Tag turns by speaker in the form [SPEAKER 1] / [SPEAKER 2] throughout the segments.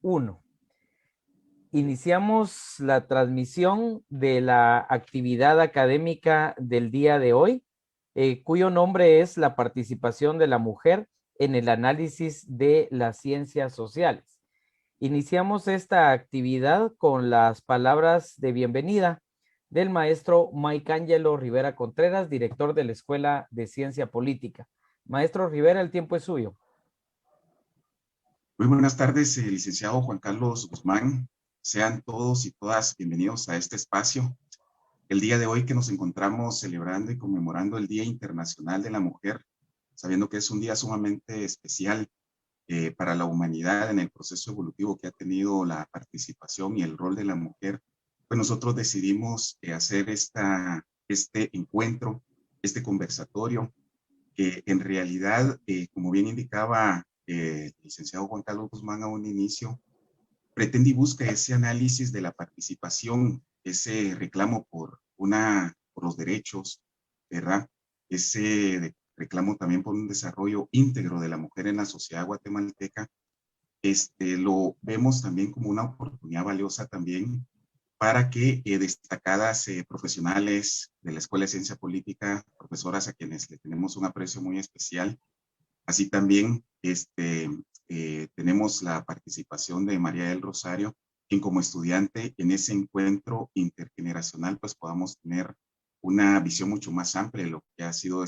[SPEAKER 1] 1. Iniciamos la transmisión de la actividad académica del día de hoy, cuyo nombre es la participación de la mujer en el análisis de las ciencias sociales. Iniciamos esta actividad con las palabras de bienvenida del maestro Mike Ángelo Rivera Contreras, director de la Escuela de Ciencia Política. Maestro Rivera, el tiempo es suyo.
[SPEAKER 2] Muy buenas tardes, licenciado Juan Carlos Guzmán. Sean todos y todas bienvenidos a este espacio. El día de hoy que nos encontramos celebrando y conmemorando el Día Internacional de la Mujer, sabiendo que es un día sumamente especial para la humanidad en el proceso evolutivo que ha tenido la participación y el rol de la mujer, pues nosotros decidimos hacer este encuentro, este conversatorio, que en realidad, como bien indicaba el licenciado Juan Carlos Guzmán a un inicio, pretende y busca ese análisis de la participación, ese reclamo por los derechos, ¿verdad? Ese reclamo también por un desarrollo íntegro de la mujer en la sociedad guatemalteca. Lo vemos también como una oportunidad valiosa también para que destacadas profesionales de la Escuela de Ciencia Política, profesoras a quienes le tenemos un aprecio muy especial, así también tenemos la participación de María del Rosario, quien como estudiante en ese encuentro intergeneracional pues podamos tener una visión mucho más amplia de lo que ha sido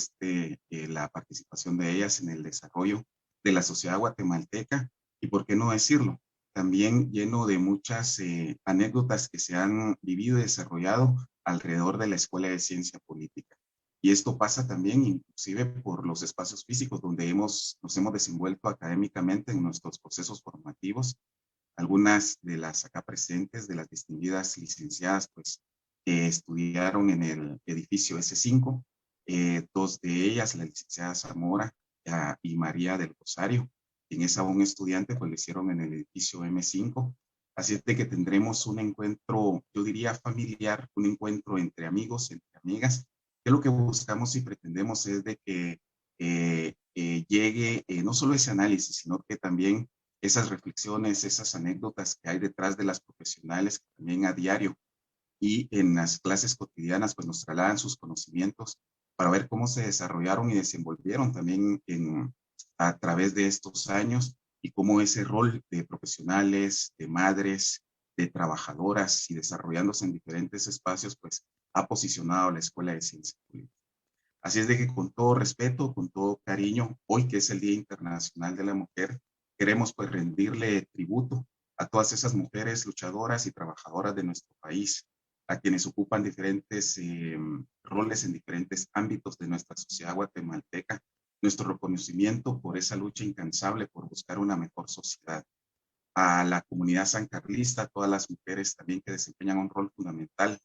[SPEAKER 2] la participación de ellas en el desarrollo de la sociedad guatemalteca y, por qué no decirlo, también lleno de muchas anécdotas que se han vivido y desarrollado alrededor de la Escuela de Ciencia Política. Y esto pasa también inclusive por los espacios físicos donde nos hemos desenvuelto académicamente en nuestros procesos formativos. Algunas de las acá presentes, de las distinguidas licenciadas, pues estudiaron en el edificio S5, dos de ellas, la licenciada Zamora y María del Rosario, quien es aún estudiante, pues lo hicieron en el edificio M5. Así es de que tendremos un encuentro, yo diría familiar, un encuentro entre amigos, entre amigas, que lo que buscamos y pretendemos es de que llegue no solo ese análisis, sino que también esas reflexiones, esas anécdotas que hay detrás de las profesionales que también a diario y en las clases cotidianas pues nos trasladan sus conocimientos para ver cómo se desarrollaron y desenvolvieron también a través de estos años y cómo ese rol de profesionales, de madres, de trabajadoras y desarrollándose en diferentes espacios pues ha posicionado a la Escuela de Ciencia Política. Así es de que con todo respeto, con todo cariño, hoy que es el Día Internacional de la Mujer, queremos pues rendirle tributo a todas esas mujeres luchadoras y trabajadoras de nuestro país, a quienes ocupan diferentes roles en diferentes ámbitos de nuestra sociedad guatemalteca, nuestro reconocimiento por esa lucha incansable por buscar una mejor sociedad. A la comunidad sancarlista, a todas las mujeres también que desempeñan un rol fundamental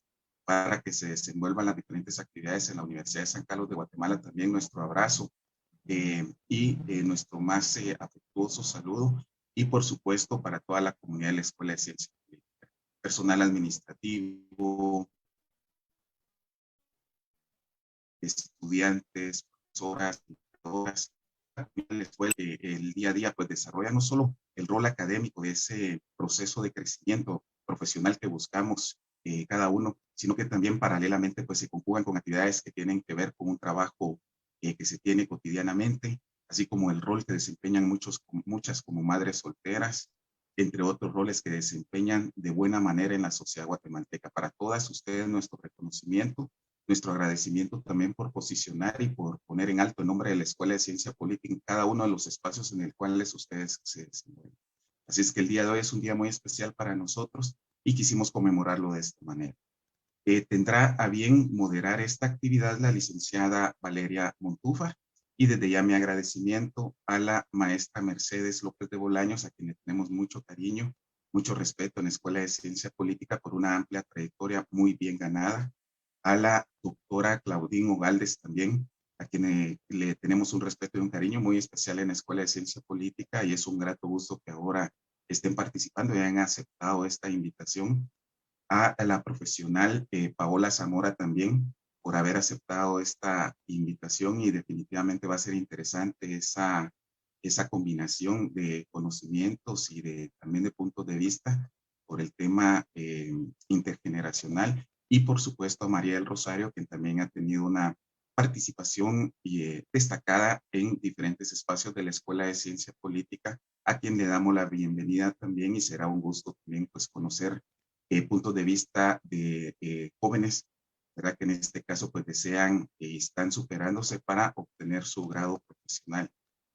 [SPEAKER 2] para que se desenvuelvan las diferentes actividades en la Universidad de San Carlos de Guatemala, también nuestro abrazo y nuestro más afectuoso saludo, y por supuesto para toda la comunidad de la Escuela de Ciencia Política, personal administrativo, estudiantes, profesoras, educadoras, la escuela, el día a día pues desarrolla no solo el rol académico de ese proceso de crecimiento profesional que buscamos cada uno, sino que también paralelamente pues se conjugan con actividades que tienen que ver con un trabajo que se tiene cotidianamente, así como el rol que desempeñan muchas como madres solteras, entre otros roles que desempeñan de buena manera en la sociedad guatemalteca. Para todas ustedes nuestro reconocimiento, nuestro agradecimiento también por posicionar y por poner en alto el nombre de la Escuela de Ciencia Política en cada uno de los espacios en el cuales ustedes se desenvuelven. Así es que el día de hoy es un día muy especial para nosotros y quisimos conmemorarlo de esta manera. Tendrá a bien moderar esta actividad la licenciada Valeria Montúfar, y desde ya mi agradecimiento a la maestra Mercedes López de Bolaños, a quien le tenemos mucho cariño, mucho respeto en la Escuela de Ciencia Política por una amplia trayectoria muy bien ganada, a la doctora Claudine Ogaldes también, a quien le tenemos un respeto y un cariño muy especial en la Escuela de Ciencia Política, y es un grato gusto que ahora estén participando y hayan aceptado esta invitación. A la profesional Paola Zamora también por haber aceptado esta invitación, y definitivamente va a ser interesante esa combinación de conocimientos y también de puntos de vista por el tema intergeneracional. Y por supuesto a María del Rosario, quien también ha tenido una participación destacada en diferentes espacios de la Escuela de Ciencia Política, a quien le damos la bienvenida también, y será un gusto también pues conocer puntos de vista de jóvenes, ¿verdad? Que en este caso pues desean y están superándose para obtener su grado profesional.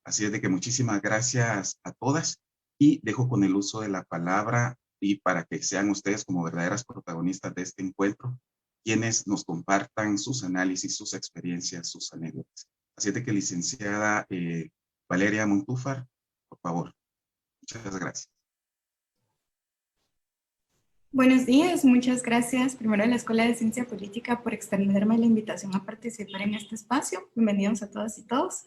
[SPEAKER 2] Así es de que muchísimas gracias a todas y dejo con el uso de la palabra y para que sean ustedes como verdaderas protagonistas de este encuentro, quienes nos compartan sus análisis, sus experiencias, sus anécdotas. Así es de que licenciada Valeria Montúfar, por favor. Muchas gracias.
[SPEAKER 3] Buenos días, muchas gracias primero a la Escuela de Ciencia Política por extenderme la invitación a participar en este espacio. Bienvenidos a todas y todos.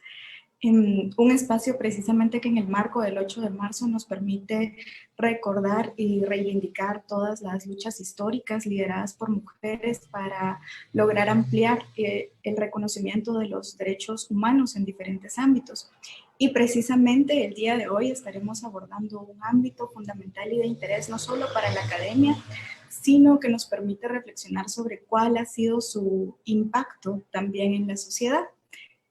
[SPEAKER 3] Un espacio precisamente que en el marco del 8 de marzo nos permite recordar y reivindicar todas las luchas históricas lideradas por mujeres para lograr ampliar el reconocimiento de los derechos humanos en diferentes ámbitos. Y precisamente el día de hoy estaremos abordando un ámbito fundamental y de interés no solo para la academia, sino que nos permite reflexionar sobre cuál ha sido su impacto también en la sociedad.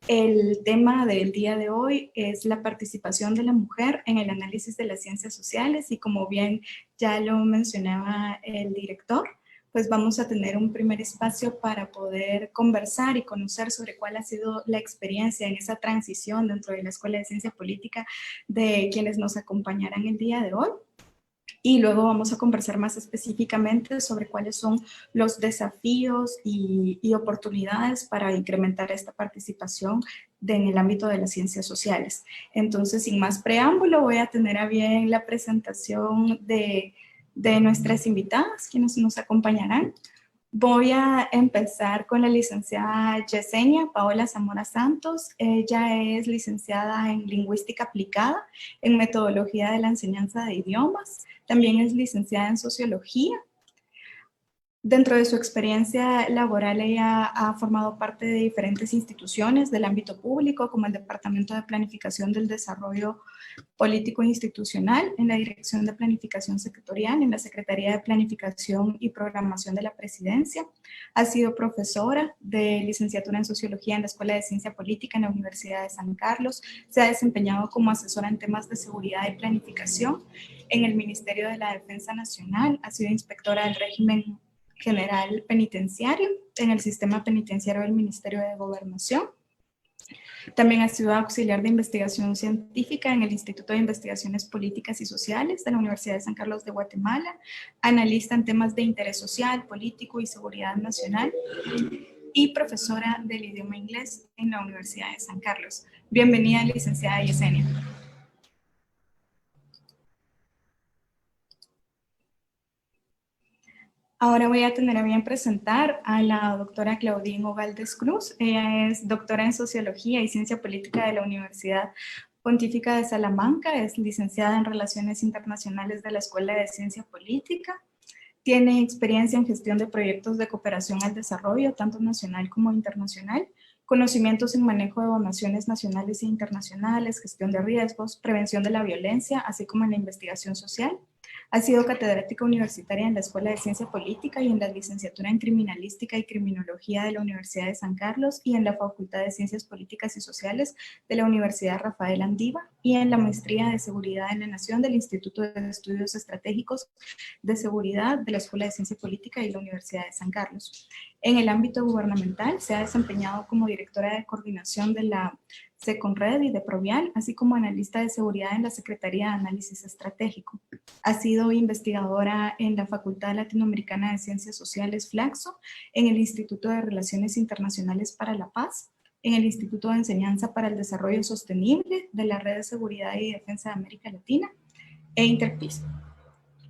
[SPEAKER 3] El tema del día de hoy es la participación de la mujer en el análisis de las ciencias sociales y como bien ya lo mencionaba el director, pues vamos a tener un primer espacio para poder conversar y conocer sobre cuál ha sido la experiencia en esa transición dentro de la Escuela de Ciencia Política de quienes nos acompañarán el día de hoy. Y luego vamos a conversar más específicamente sobre cuáles son los desafíos y oportunidades para incrementar esta participación en el ámbito de las ciencias sociales. Entonces, sin más preámbulo, voy a tener a bien la presentación de nuestras invitadas, quienes nos acompañarán. Voy a empezar con la licenciada Yesenia Paola Zamora Santos. Ella es licenciada en Lingüística Aplicada, en Metodología de la Enseñanza de Idiomas. También es licenciada en Sociología. Dentro de su experiencia laboral, ella ha formado parte de diferentes instituciones del ámbito público, como el Departamento de Planificación del Desarrollo Político Institucional, en la Dirección de Planificación Sectorial, en la Secretaría de Planificación y Programación de la Presidencia. Ha sido profesora de licenciatura en Sociología en la Escuela de Ciencia Política en la Universidad de San Carlos. Se ha desempeñado como asesora en temas de seguridad y planificación en el Ministerio de la Defensa Nacional. Ha sido inspectora del régimen general penitenciario en el sistema penitenciario del Ministerio de Gobernación. También ha sido auxiliar de investigación científica en el Instituto de Investigaciones Políticas y Sociales de la Universidad de San Carlos de Guatemala, analista en temas de interés social, político y seguridad nacional y profesora del idioma inglés en la Universidad de San Carlos. Bienvenida, licenciada Yesenia. Ahora voy a tener a bien presentar a la doctora Claudine Ogaldes Cruz. Ella es doctora en Sociología y Ciencia Política de la Universidad Pontífica de Salamanca, es licenciada en Relaciones Internacionales de la Escuela de Ciencia Política, tiene experiencia en gestión de proyectos de cooperación al desarrollo, tanto nacional como internacional, conocimientos en manejo de donaciones nacionales e internacionales, gestión de riesgos, prevención de la violencia, así como en la investigación social. Ha sido catedrática universitaria en la Escuela de Ciencia Política y en la licenciatura en Criminalística y Criminología de la Universidad de San Carlos y en la Facultad de Ciencias Políticas y Sociales de la Universidad Rafael Andívar y en la Maestría de Seguridad en la Nación del Instituto de Estudios Estratégicos de Seguridad de la Escuela de Ciencia Política y la Universidad de San Carlos. En el ámbito gubernamental se ha desempeñado como directora de coordinación de la Seconred y de Provial, así como analista de seguridad en la Secretaría de Análisis Estratégico. Ha sido investigadora en la Facultad Latinoamericana de Ciencias Sociales, Flaxo, en el Instituto de Relaciones Internacionales para la Paz, en el Instituto de Enseñanza para el Desarrollo Sostenible de la Red de Seguridad y Defensa de América Latina e Interpis.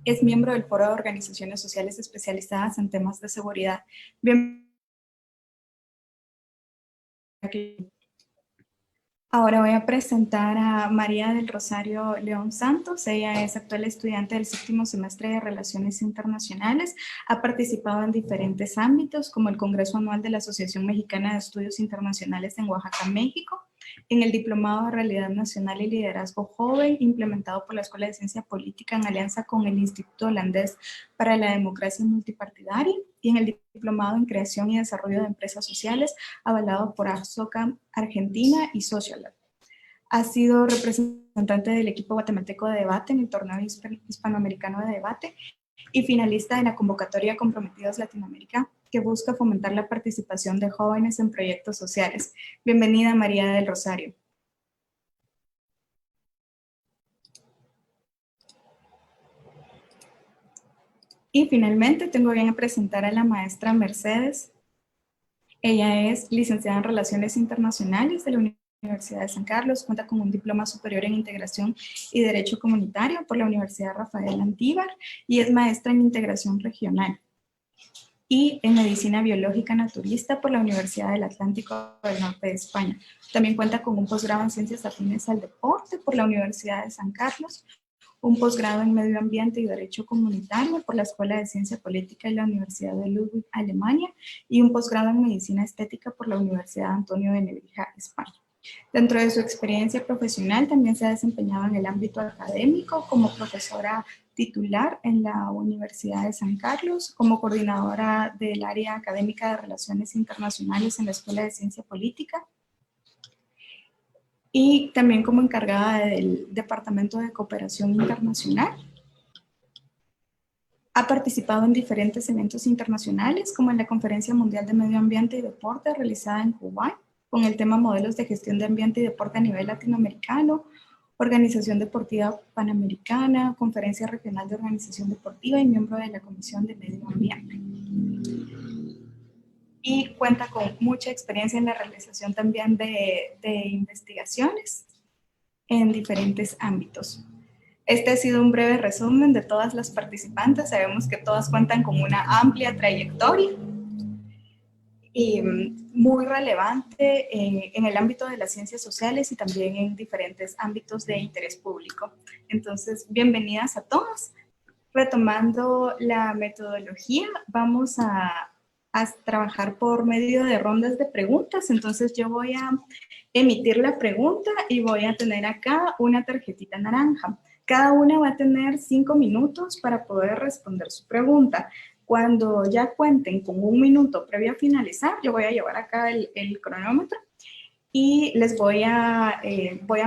[SPEAKER 3] Es miembro del Foro de Organizaciones Sociales Especializadas en Temas de Seguridad. Ahora voy a presentar a María del Rosario León Santos. Ella es actual estudiante del 7º semestre de Relaciones Internacionales. Ha participado en diferentes ámbitos, como el Congreso Anual de la Asociación Mexicana de Estudios Internacionales en Oaxaca, México, en el Diplomado de Realidad Nacional y Liderazgo Joven, implementado por la Escuela de Ciencia Política en alianza con el Instituto Holandés para la Democracia Multipartidaria, y en el Diplomado en Creación y Desarrollo de Empresas Sociales, avalado por ASOCAM Argentina y Socialab. Ha sido representante del equipo guatemalteco de debate en el Torneo Hispanoamericano de Debate y finalista de la convocatoria Comprometidos Latinoamérica, que busca fomentar la participación de jóvenes en proyectos sociales. Bienvenida, María del Rosario. Y finalmente tengo bien a presentar a la maestra Mercedes. Ella es licenciada en Relaciones Internacionales de la Universidad de San Carlos, cuenta con un diploma superior en Integración y Derecho Comunitario por la Universidad Rafael Andívar y es maestra en Integración Regional y en Medicina Biológica Naturista por la Universidad del Atlántico del Norte de España. También cuenta con un posgrado en Ciencias Afines al Deporte por la Universidad de San Carlos, un posgrado en Medio Ambiente y Derecho Comunitario por la Escuela de Ciencia Política y la Universidad de Ludwig, Alemania, y un posgrado en Medicina Estética por la Universidad Antonio de Nebrija, España. Dentro de su experiencia profesional también se ha desempeñado en el ámbito académico como profesora titular en la Universidad de San Carlos, como coordinadora del área académica de Relaciones Internacionales en la Escuela de Ciencia Política y también como encargada del Departamento de Cooperación Internacional. Ha participado en diferentes eventos internacionales, como en la Conferencia Mundial de Medio Ambiente y Deporte realizada en Kuwait, con el tema Modelos de Gestión de Ambiente y Deporte a nivel latinoamericano, Organización Deportiva Panamericana, Conferencia Regional de Organización Deportiva y miembro de la Comisión de Medio Ambiente. Y cuenta con mucha experiencia en la realización también de investigaciones en diferentes ámbitos. Este ha sido un breve resumen de todas las participantes. Sabemos que todas cuentan con una amplia trayectoria y muy relevante en el ámbito de las ciencias sociales y también en diferentes ámbitos de interés público. Entonces, bienvenidas a todas. Retomando la metodología, vamos a trabajar por medio de rondas de preguntas. Entonces, yo voy a emitir la pregunta y voy a tener acá una tarjetita naranja. Cada una va a tener 5 minutos para poder responder su pregunta. Cuando ya cuenten con 1 minuto previo a finalizar, yo voy a llevar acá el cronómetro y les voy a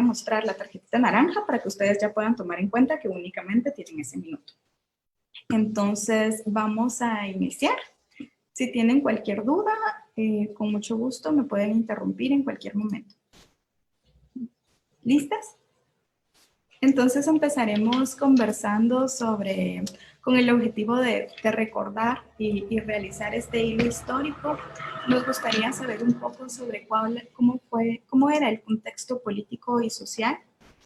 [SPEAKER 3] mostrar la tarjetita naranja para que ustedes ya puedan tomar en cuenta que únicamente tienen ese minuto. Entonces, vamos a iniciar. Si tienen cualquier duda, con mucho gusto me pueden interrumpir en cualquier momento. ¿Listas? Entonces empezaremos conversando con el objetivo de recordar y realizar este hilo histórico. Nos gustaría saber un poco sobre cómo era el contexto político y social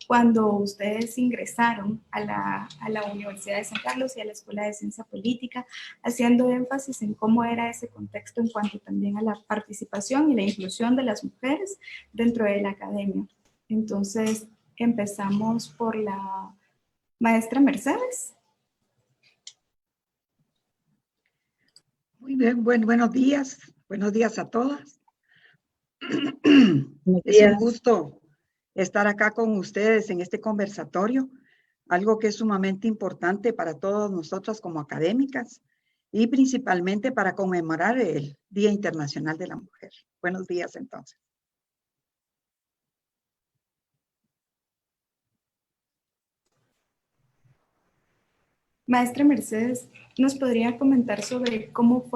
[SPEAKER 3] cuando ustedes ingresaron a la Universidad de San Carlos y a la Escuela de Ciencia Política, haciendo énfasis en cómo era ese contexto en cuanto también a la participación y la inclusión de las mujeres dentro de la academia. Entonces, empezamos por la maestra Mercedes.
[SPEAKER 4] Muy bien, buenos días a todas. Es un gusto estar acá con ustedes en este conversatorio, algo que es sumamente importante para todas nosotras como académicas y principalmente para conmemorar el Día Internacional de la Mujer. Buenos días entonces.
[SPEAKER 3] Maestra Mercedes, ¿nos podría comentar sobre cómo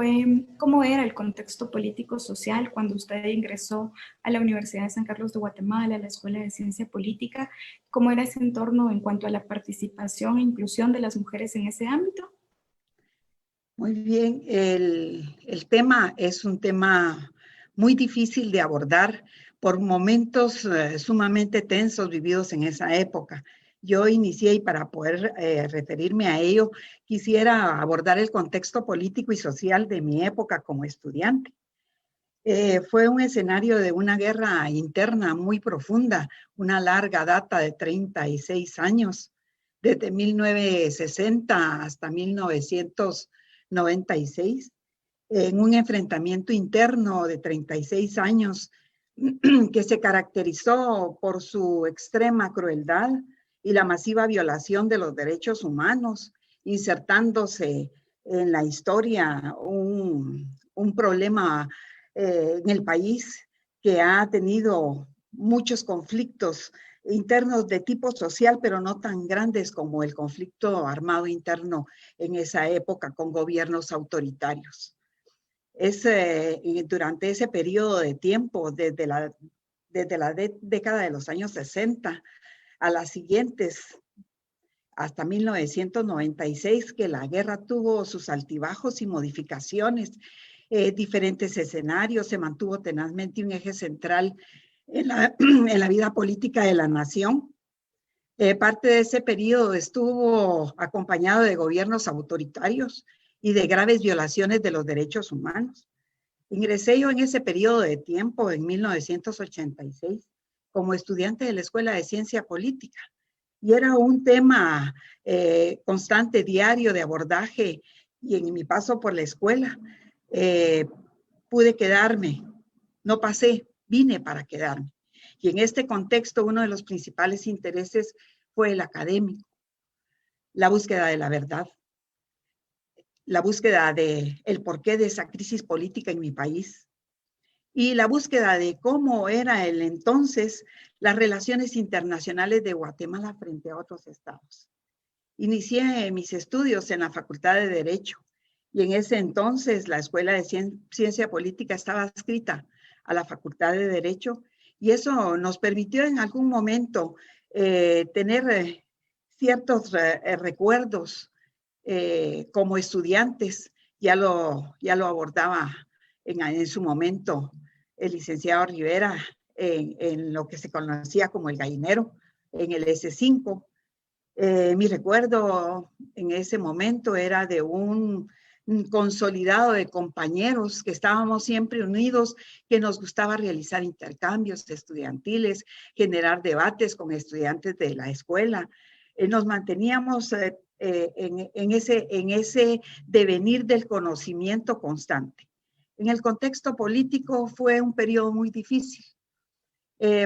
[SPEAKER 3] era el contexto político-social cuando usted ingresó a la Universidad de San Carlos de Guatemala, a la Escuela de Ciencia Política? ¿Cómo era ese entorno en cuanto a la participación e inclusión de las mujeres en ese ámbito?
[SPEAKER 4] Muy bien, el tema es un tema muy difícil de abordar por momentos sumamente tensos vividos en esa época. Yo inicié y para poder referirme a ello, quisiera abordar el contexto político y social de mi época como estudiante. Fue un escenario de una guerra interna muy profunda, una larga data de 36 años, desde 1960 hasta 1996, en un enfrentamiento interno de 36 años que se caracterizó por su extrema crueldad y la masiva violación de los derechos humanos, insertándose en la historia un problema en el país que ha tenido muchos conflictos internos de tipo social, pero no tan grandes como el conflicto armado interno en esa época con gobiernos autoritarios. Durante ese periodo de tiempo, desde la década de los años 60 a las siguientes, hasta 1996, que la guerra tuvo sus altibajos y modificaciones, diferentes escenarios, se mantuvo tenazmente un eje central en la vida política de la nación. Parte de ese periodo estuvo acompañado de gobiernos autoritarios y de graves violaciones de los derechos humanos. Ingresé yo en ese periodo de tiempo, en 1986, como estudiante de la Escuela de Ciencia Política. Y era un tema constante, diario, de abordaje. Y en mi paso por la escuela, pude quedarme. No pasé, vine para quedarme. Y en este contexto, uno de los principales intereses fue el académico, la búsqueda de la verdad, la búsqueda del porqué de esa crisis política en mi país y la búsqueda de cómo era el entonces las relaciones internacionales de Guatemala frente a otros estados. Inicié mis estudios en la Facultad de Derecho y en ese entonces la Escuela de Ciencia Política estaba adscrita a la Facultad de Derecho y eso nos permitió en algún momento tener ciertos recuerdos como estudiantes. Ya lo abordaba en su momento el licenciado Rivera en lo que se conocía como el gallinero, en el S5. Mi recuerdo en ese momento era de un consolidado de compañeros que estábamos siempre unidos, que nos gustaba realizar intercambios estudiantiles, generar debates con estudiantes de la escuela. Nos manteníamos en ese devenir del conocimiento constante. En el contexto político fue un periodo muy difícil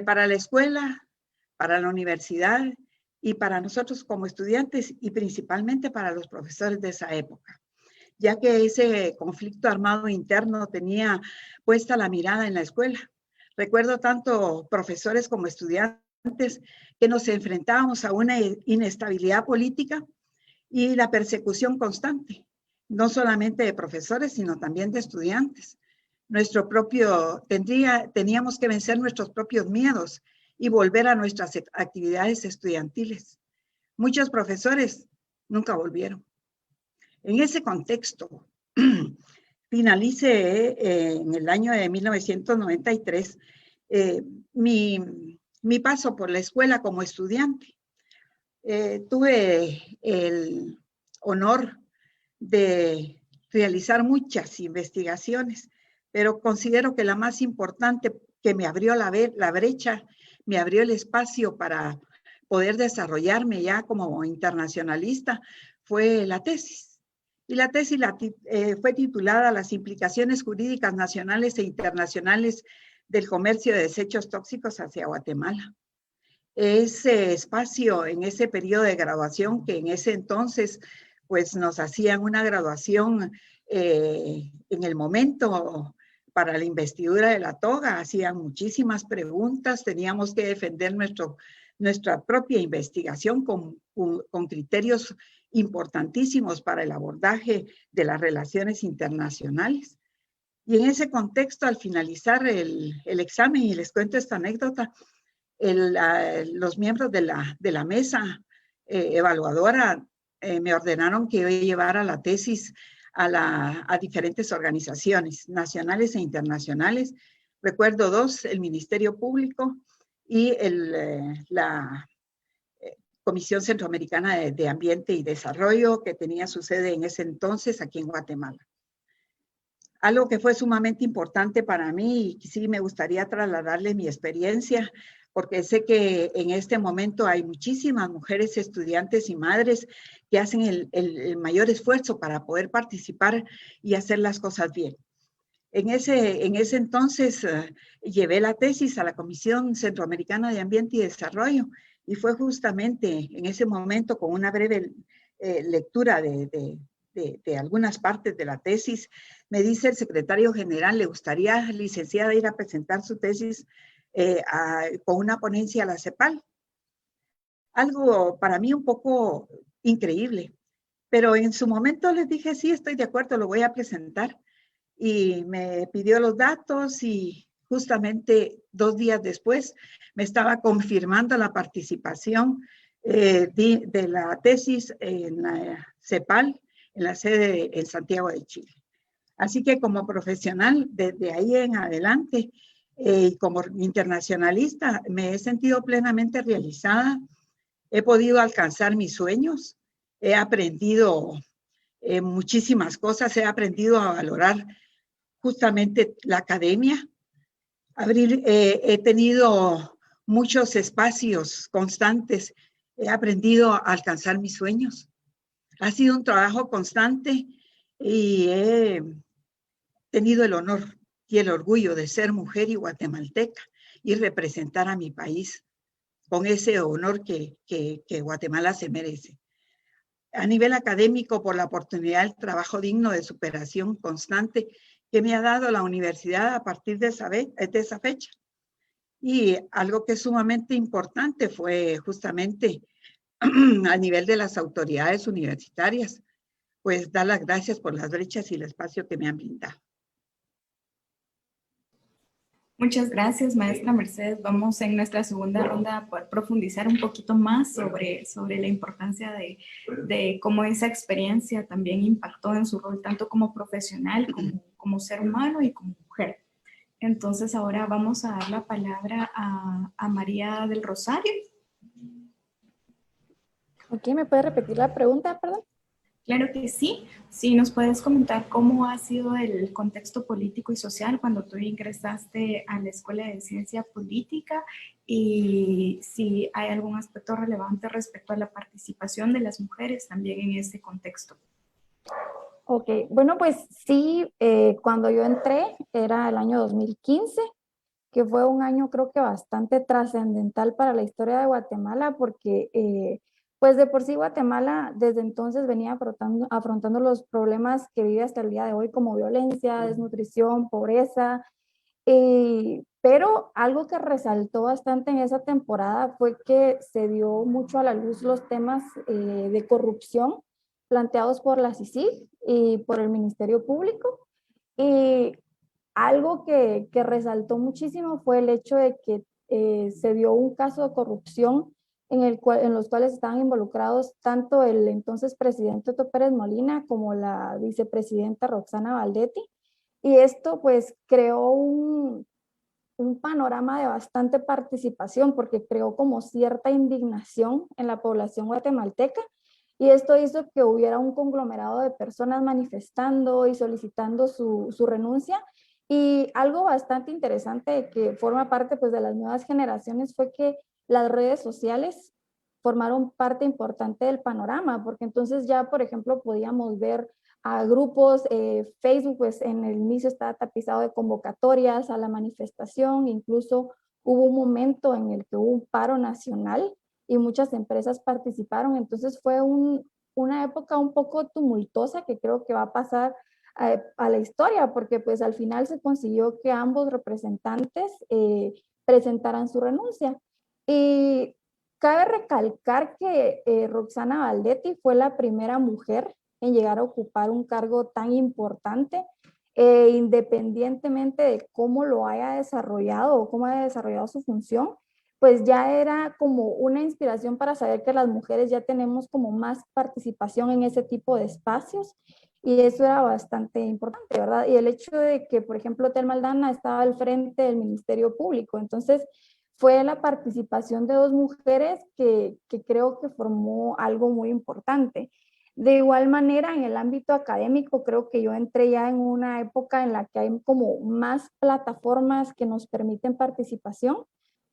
[SPEAKER 4] para la escuela, para la universidad y para nosotros como estudiantes y principalmente para los profesores de esa época, ya que ese conflicto armado interno tenía puesta la mirada en la escuela. Recuerdo tanto profesores como estudiantes que nos enfrentábamos a una inestabilidad política y la persecución constante, no solamente de profesores, sino también de estudiantes. Teníamos que vencer nuestros propios miedos y volver a nuestras actividades estudiantiles. Muchos profesores nunca volvieron. En ese contexto, finalicé en el año de 1993 mi paso por la escuela como estudiante. Tuve el honor de realizar muchas investigaciones, pero considero que la más importante que me abrió la brecha, me abrió el espacio para poder desarrollarme ya como internacionalista, fue la tesis. Y la tesis fue titulada Las implicaciones jurídicas nacionales e internacionales del comercio de desechos tóxicos hacia Guatemala. Ese espacio en ese periodo de graduación que en ese entonces pues nos hacían una graduación en el momento para la investidura de la toga, hacían muchísimas preguntas, teníamos que defender nuestra propia investigación con criterios importantísimos para el abordaje de las relaciones internacionales. Y en ese contexto, al finalizar el examen, y les cuento esta anécdota, los miembros de la mesa evaluadora me ordenaron que yo llevara la tesis a diferentes organizaciones nacionales e internacionales. Recuerdo dos, el Ministerio Público y la Comisión Centroamericana de Ambiente y Desarrollo, que tenía su sede en ese entonces aquí en Guatemala. Algo que fue sumamente importante para mí y sí me gustaría trasladarle mi experiencia, porque sé que en este momento hay muchísimas mujeres estudiantes y madres que hacen el mayor esfuerzo para poder participar y hacer las cosas bien. En ese entonces llevé la tesis a la Comisión Centroamericana de Ambiente y Desarrollo y fue justamente en ese momento con una breve lectura de algunas partes de la tesis, me dice el secretario general, le gustaría, licenciada, ir a presentar su tesis con una ponencia a la CEPAL. Algo para mí un poco increíble, pero en su momento les dije, sí, estoy de acuerdo, lo voy a presentar. Y me pidió los datos y justamente 2 días después me estaba confirmando la participación de la tesis en la CEPAL, en la sede en Santiago de Chile. Así que como profesional, desde ahí en adelante, como internacionalista, me he sentido plenamente realizada. He podido alcanzar mis sueños, he aprendido muchísimas cosas, he aprendido a valorar justamente la academia. He tenido muchos espacios constantes, he aprendido a alcanzar mis sueños. Ha sido un trabajo constante y he tenido el honor y el orgullo de ser mujer y guatemalteca y representar a mi país con ese honor que Guatemala se merece. A nivel académico, por la oportunidad del trabajo digno de superación constante que me ha dado la universidad a partir de esa fecha. Y algo que es sumamente importante fue justamente a nivel de las autoridades universitarias, pues dar las gracias por las brechas y el espacio que me han brindado.
[SPEAKER 3] Muchas gracias, maestra Mercedes. Vamos en nuestra segunda ronda a poder profundizar un poquito más sobre la importancia de cómo esa experiencia también impactó en su rol, tanto como profesional, como ser humano y como mujer. Entonces, ahora vamos a dar la palabra a María del Rosario.
[SPEAKER 5] Ok, ¿me puede repetir la pregunta, perdón?
[SPEAKER 3] Claro que sí. Sí, nos puedes comentar cómo ha sido el contexto político y social cuando tú ingresaste a la Escuela de Ciencia Política y si hay algún aspecto relevante respecto a la participación de las mujeres también en ese contexto.
[SPEAKER 5] Ok, bueno, pues sí, cuando yo entré era el año 2015, que fue un año creo que bastante trascendental para la historia de Guatemala, porque pues de por sí Guatemala desde entonces venía afrontando los problemas que vive hasta el día de hoy, como violencia, desnutrición, pobreza, pero algo que resaltó bastante en esa temporada fue que se dio mucho a la luz los temas de corrupción planteados por la CICIG y por el Ministerio Público. Y algo que resaltó muchísimo fue el hecho de que se dio un caso de corrupción en los cuales estaban involucrados tanto el entonces presidente Otto Pérez Molina como la vicepresidenta Roxana Valdetti. Y esto pues creó un panorama de bastante participación porque creó como cierta indignación en la población guatemalteca y esto hizo que hubiera un conglomerado de personas manifestando y solicitando su renuncia. Y algo bastante interesante que forma parte pues de las nuevas generaciones fue que las redes sociales formaron parte importante del panorama, porque entonces ya, por ejemplo, podíamos ver a grupos, Facebook pues en el inicio estaba tapizado de convocatorias a la manifestación, incluso hubo un momento en el que hubo un paro nacional y muchas empresas participaron, entonces fue una época un poco tumultuosa que creo que va a pasar a la historia, porque pues al final se consiguió que ambos representantes presentaran su renuncia. Y cabe recalcar que Roxana Valdetti fue la primera mujer en llegar a ocupar un cargo tan importante, independientemente de cómo lo haya desarrollado o cómo haya desarrollado su función, pues ya era como una inspiración para saber que las mujeres ya tenemos como más participación en ese tipo de espacios y eso era bastante importante, ¿verdad? Y el hecho de que, por ejemplo, Telma Aldana estaba al frente del Ministerio Público, entonces fue la participación de dos mujeres que creo que formó algo muy importante. De igual manera, en el ámbito académico, creo que yo entré ya en una época en la que hay como más plataformas que nos permiten participación,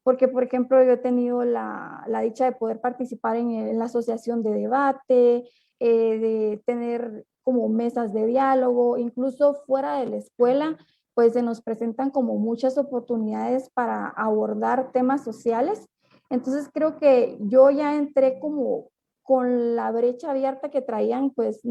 [SPEAKER 5] porque, por ejemplo, yo he tenido la dicha de poder participar en la asociación de debate, de tener como mesas de diálogo, incluso fuera de la escuela, pues se nos presentan como muchas oportunidades para abordar temas sociales. Entonces creo que yo ya entré como con la brecha abierta que traían pues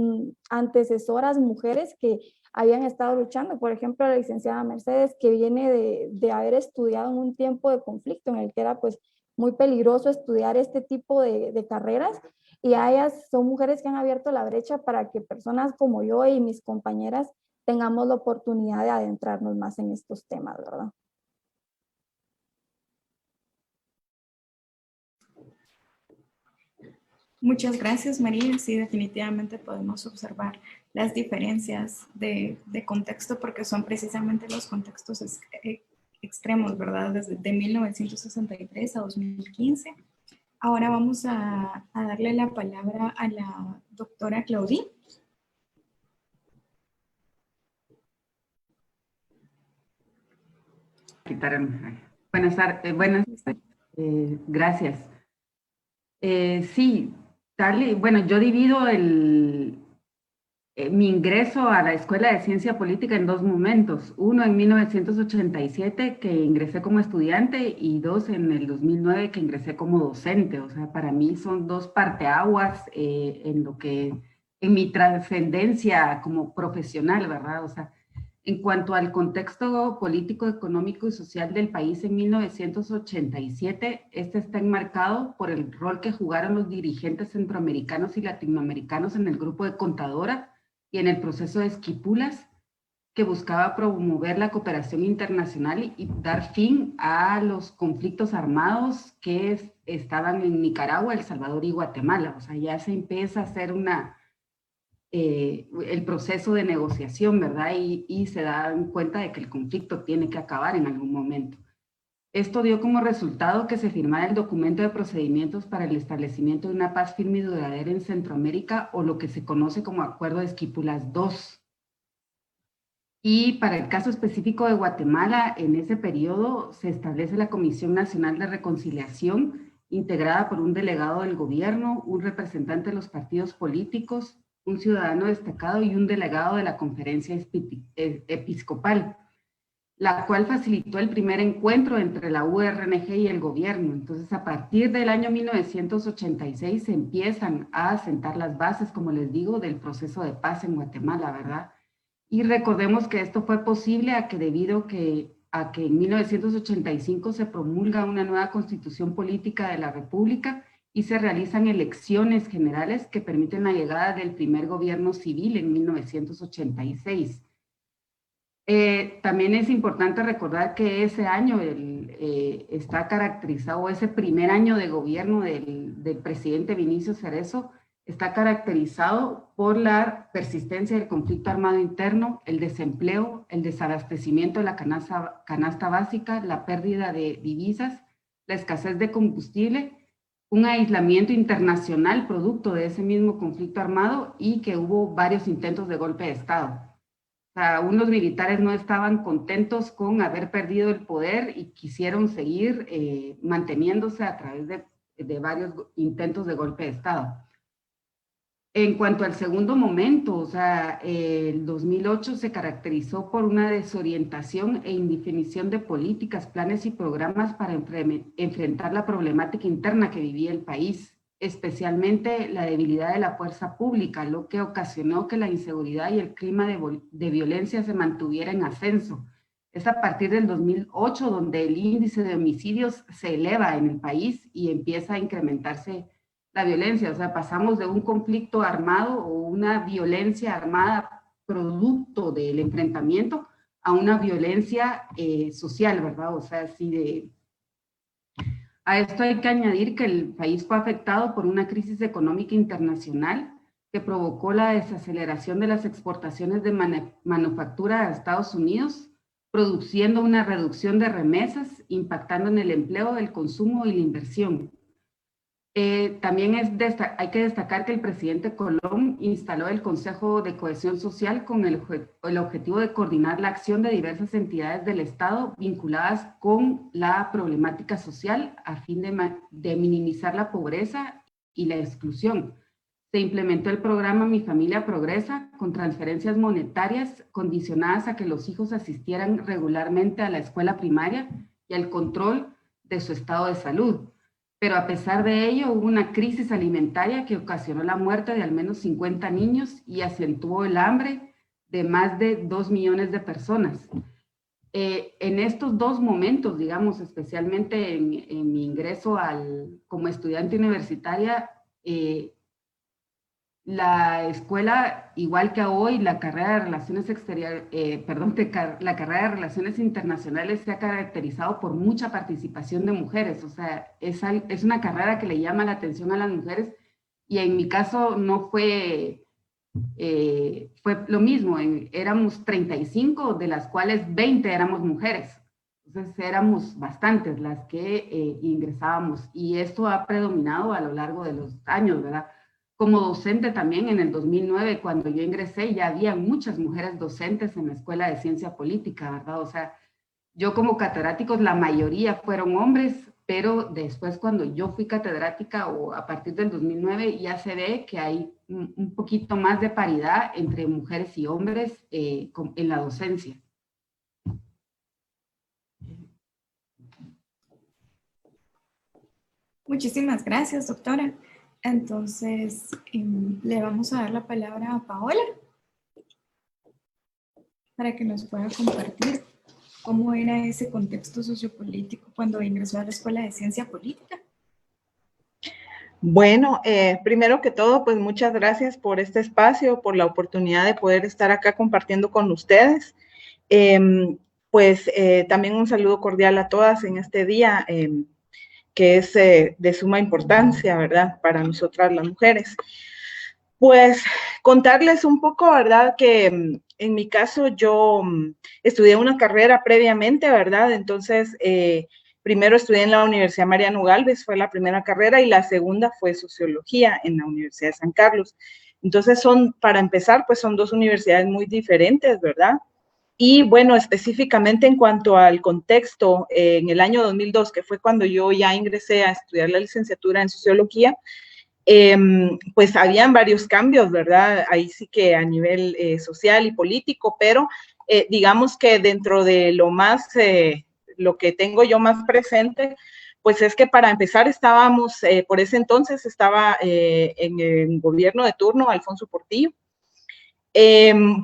[SPEAKER 5] antecesoras mujeres que habían estado luchando. Por ejemplo, la licenciada Mercedes, que viene de haber estudiado en un tiempo de conflicto en el que era pues muy peligroso estudiar este tipo de carreras, y a ellas son mujeres que han abierto la brecha para que personas como yo y mis compañeras tengamos la oportunidad de adentrarnos más en estos temas, ¿verdad?
[SPEAKER 3] Muchas gracias, María. Sí, definitivamente podemos observar las diferencias de contexto porque son precisamente los contextos extremos, ¿verdad? Desde de 1963 a 2015. Ahora vamos a darle la palabra a la doctora Claudine.
[SPEAKER 6] Buenas tardes, gracias. Sí, bueno, yo divido mi ingreso a la Escuela de Ciencia Política en dos momentos. Uno en 1987, que ingresé como estudiante, y dos en el 2009, que ingresé como docente. O sea, para mí son dos parteaguas en mi trascendencia como profesional, ¿verdad? O sea, en cuanto al contexto político, económico y social del país en 1987, este está enmarcado por el rol que jugaron los dirigentes centroamericanos y latinoamericanos en el grupo de Contadora y en el proceso de Esquipulas, que buscaba promover la cooperación internacional y dar fin a los conflictos armados que estaban en Nicaragua, El Salvador y Guatemala. O sea, ya se empieza a hacer el proceso de negociación, ¿verdad? Y se dan cuenta de que el conflicto tiene que acabar en algún momento. Esto dio como resultado que se firmara el documento de procedimientos para el establecimiento de una paz firme y duradera en Centroamérica, o lo que se conoce como Acuerdo de Esquipulas II. Y para el caso específico de Guatemala, en ese periodo se establece la Comisión Nacional de Reconciliación, integrada por un delegado del gobierno, un representante de los partidos políticos, un ciudadano destacado y un delegado de la Conferencia Episcopal, la cual facilitó el primer encuentro entre la URNG y el gobierno. Entonces, a partir del año 1986 se empiezan a sentar las bases, como les digo, del proceso de paz en Guatemala, ¿verdad? Y recordemos que esto fue posible debido a que en 1985 se promulga una nueva constitución política de la República y se realizan elecciones generales que permiten la llegada del primer gobierno civil en 1986. También es importante recordar que ese año está caracterizado, ese primer año de gobierno del presidente Vinicio Cerezo, está caracterizado por la persistencia del conflicto armado interno, el desempleo, el desabastecimiento de la canasta básica, la pérdida de divisas, la escasez de combustible, un aislamiento internacional producto de ese mismo conflicto armado, y que hubo varios intentos de golpe de Estado. O sea, unos militares no estaban contentos con haber perdido el poder y quisieron seguir manteniéndose a través de varios intentos de golpe de Estado. En cuanto al segundo momento, o sea, el 2008 se caracterizó por una desorientación e indefinición de políticas, planes y programas para enfrentar la problemática interna que vivía el país, especialmente la debilidad de la fuerza pública, lo que ocasionó que la inseguridad y el clima de violencia se mantuviera en ascenso. Es a partir del 2008 donde el índice de homicidios se eleva en el país y empieza a incrementarse la violencia. O sea, pasamos de un conflicto armado o una violencia armada producto del enfrentamiento a una violencia social, ¿verdad? O sea, a esto hay que añadir que el país fue afectado por una crisis económica internacional que provocó la desaceleración de las exportaciones de manufactura a Estados Unidos, produciendo una reducción de remesas, impactando en el empleo, el consumo y la inversión. También hay que destacar que el presidente Colón instaló el Consejo de Cohesión Social con el objetivo de coordinar la acción de diversas entidades del Estado vinculadas con la problemática social a fin de minimizar la pobreza y la exclusión. se implementó el programa Mi Familia Progresa con transferencias monetarias condicionadas a que los hijos asistieran regularmente a la escuela primaria y al control de su estado de salud. Pero a pesar de ello, hubo una crisis alimentaria que ocasionó la muerte de al menos 50 niños y acentuó el hambre de más de 2 millones de personas. En estos dos momentos, digamos, especialmente en mi ingreso como estudiante universitaria, la escuela, igual que hoy, la carrera de Relaciones Exteriores, la carrera de Relaciones Internacionales se ha caracterizado por mucha participación de mujeres. O sea, es una carrera que le llama la atención a las mujeres, y en mi caso no fue lo mismo. Éramos 35, de las cuales 20 éramos mujeres. Entonces éramos bastantes las que ingresábamos, y esto ha predominado a lo largo de los años, ¿verdad? Como docente también, en el 2009, cuando yo ingresé, ya había muchas mujeres docentes en la Escuela de Ciencia Política, ¿verdad? O sea, yo como catedráticos, la mayoría fueron hombres, pero después cuando yo fui catedrática, o a partir del 2009, ya se ve que hay un poquito más de paridad entre mujeres y hombres en la docencia.
[SPEAKER 3] Muchísimas gracias, doctora. Entonces, le vamos a dar la palabra a Paola para que nos pueda compartir cómo era ese contexto sociopolítico cuando ingresó a la Escuela de Ciencia Política.
[SPEAKER 7] Bueno, primero que todo, pues muchas gracias por este espacio, por la oportunidad de poder estar acá compartiendo con ustedes. También un saludo cordial a todas en este día, que es de suma importancia, ¿verdad?, para nosotras las mujeres. Pues contarles un poco, ¿verdad?, que en mi caso yo estudié una carrera previamente, ¿verdad? Entonces, primero estudié en la Universidad Mariano Gálvez, fue la primera carrera, y la segunda fue Sociología en la Universidad de San Carlos. Entonces para empezar, pues son dos universidades muy diferentes, ¿verdad? Y bueno, específicamente en cuanto al contexto, en el año 2002, que fue cuando yo ya ingresé a estudiar la licenciatura en Sociología, pues habían varios cambios, ¿verdad? Ahí sí que a nivel social y político, pero digamos que dentro de lo que tengo yo más presente, pues es que para empezar estábamos, por ese entonces estaba en el gobierno de turno Alfonso Portillo.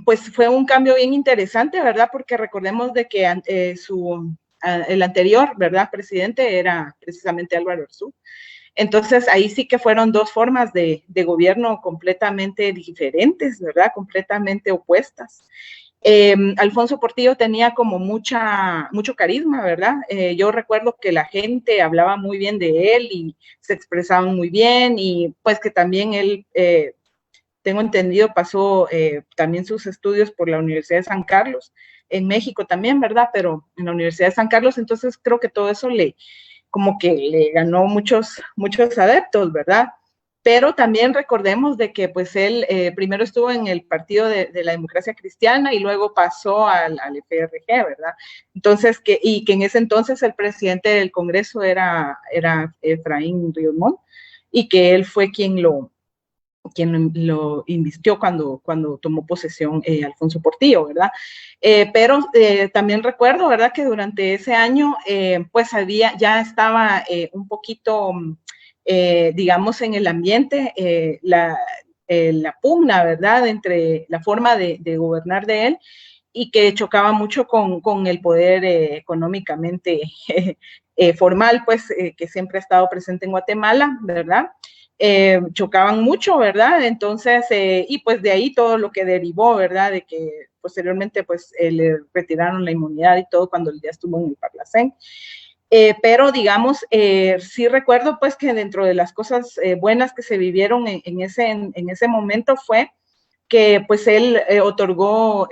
[SPEAKER 7] Pues fue un cambio bien interesante, ¿verdad? Porque recordemos de que el anterior, ¿verdad?, presidente era precisamente Álvaro Arzú. Entonces, ahí sí que fueron dos formas de gobierno completamente diferentes, ¿verdad?, completamente opuestas. Alfonso Portillo tenía como mucho carisma, ¿verdad? Yo recuerdo que la gente hablaba muy bien de él y se expresaban muy bien, y pues que también él, tengo entendido, pasó también sus estudios por la Universidad de San Carlos, en México también, ¿verdad? Pero en la Universidad de San Carlos. Entonces creo que todo eso como que le ganó muchos adeptos, ¿verdad? Pero también recordemos de que pues él primero estuvo en el Partido de la Democracia Cristiana y luego pasó al FRG, ¿verdad? Entonces, que en ese entonces el presidente del Congreso era Efraín Ríos Montt, y que él fue quien lo invistió cuando tomó posesión Alfonso Portillo, ¿verdad? Pero también recuerdo, ¿verdad?, que durante ese año, pues ya estaba un poquito, digamos, en el ambiente la pugna, ¿verdad?, entre la forma de gobernar de él, y que chocaba mucho con el poder económicamente formal, pues, que siempre ha estado presente en Guatemala, ¿verdad? Chocaban mucho, ¿verdad? Entonces, y pues de ahí todo lo que derivó, ¿verdad?, de que posteriormente pues le retiraron la inmunidad y todo cuando él ya estuvo en el Parlacén. Pero digamos, sí recuerdo pues que dentro de las cosas buenas que se vivieron en ese momento fue que pues él otorgó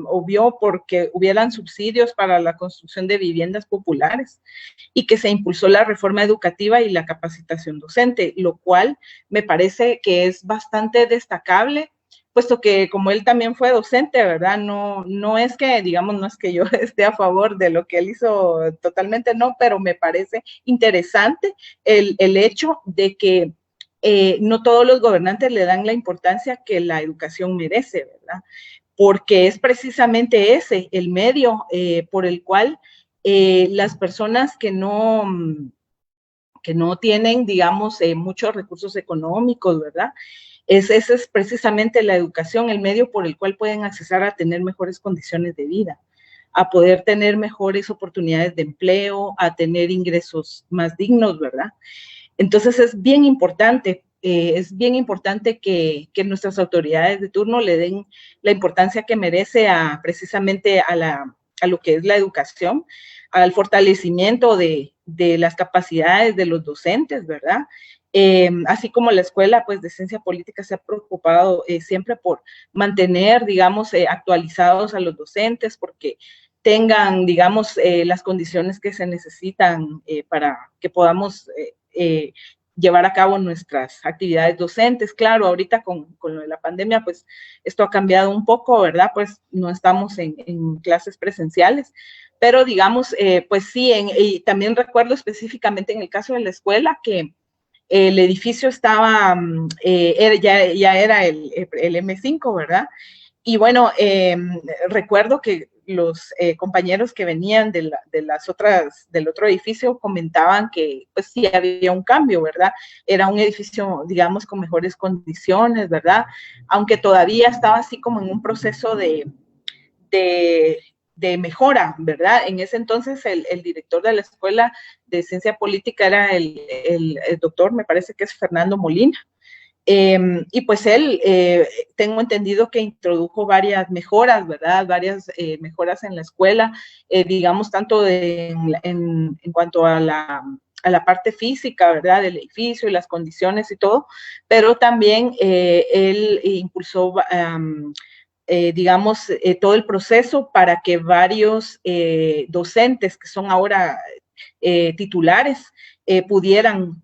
[SPEAKER 7] o vio porque hubieran subsidios para la construcción de viviendas populares, y que se impulsó la reforma educativa y la capacitación docente, lo cual me parece que es bastante destacable, puesto que como él también fue docente, ¿verdad? No es que, digamos, no es que yo esté a favor de lo que él hizo totalmente, no, pero me parece interesante el hecho de que no todos los gobernantes le dan la importancia que la educación merece, ¿verdad? Porque es precisamente ese el medio por el cual las personas que no tienen, digamos, muchos recursos económicos, ¿verdad? Esa es precisamente la educación, el medio por el cual pueden acceder a tener mejores condiciones de vida, a poder tener mejores oportunidades de empleo, a tener ingresos más dignos, ¿verdad? Entonces es bien importante que nuestras autoridades de turno le den la importancia que merece precisamente a lo que es la educación, al fortalecimiento de las capacidades de los docentes, ¿verdad? Así como la escuela pues, de ciencia política se ha preocupado siempre por mantener, digamos, actualizados a los docentes, porque tengan, digamos, las condiciones que se necesitan para que podamos llevar a cabo nuestras actividades docentes. Claro, ahorita con lo de la pandemia, pues esto ha cambiado un poco, ¿verdad? Pues no estamos en clases presenciales, pero digamos, pues sí, y también recuerdo específicamente en el caso de la escuela que el edificio estaba, ya era el M5, ¿verdad? Y bueno, recuerdo que los compañeros que venían del otro edificio comentaban que pues sí había un cambio, ¿verdad? Era un edificio, digamos, con mejores condiciones, ¿verdad? Aunque todavía estaba así como en un proceso de mejora, ¿verdad? En ese entonces el director de la Escuela de Ciencia Política era el doctor, me parece que es Fernando Molina. Y pues él, tengo entendido que introdujo varias mejoras, ¿verdad? Varias mejoras en la escuela, digamos, tanto en cuanto a la parte física, ¿verdad? Del edificio y las condiciones y todo, pero también él impulsó, digamos, todo el proceso para que varios docentes que son ahora titulares pudieran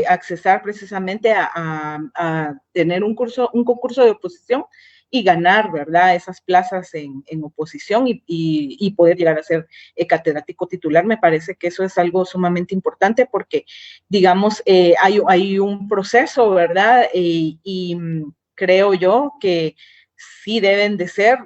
[SPEAKER 7] accesar precisamente a tener un concurso de oposición y ganar, ¿verdad? Esas plazas en oposición y poder llegar a ser catedrático titular. Me parece que eso es algo sumamente importante porque, digamos, hay un proceso, ¿verdad? Y creo yo que sí deben de ser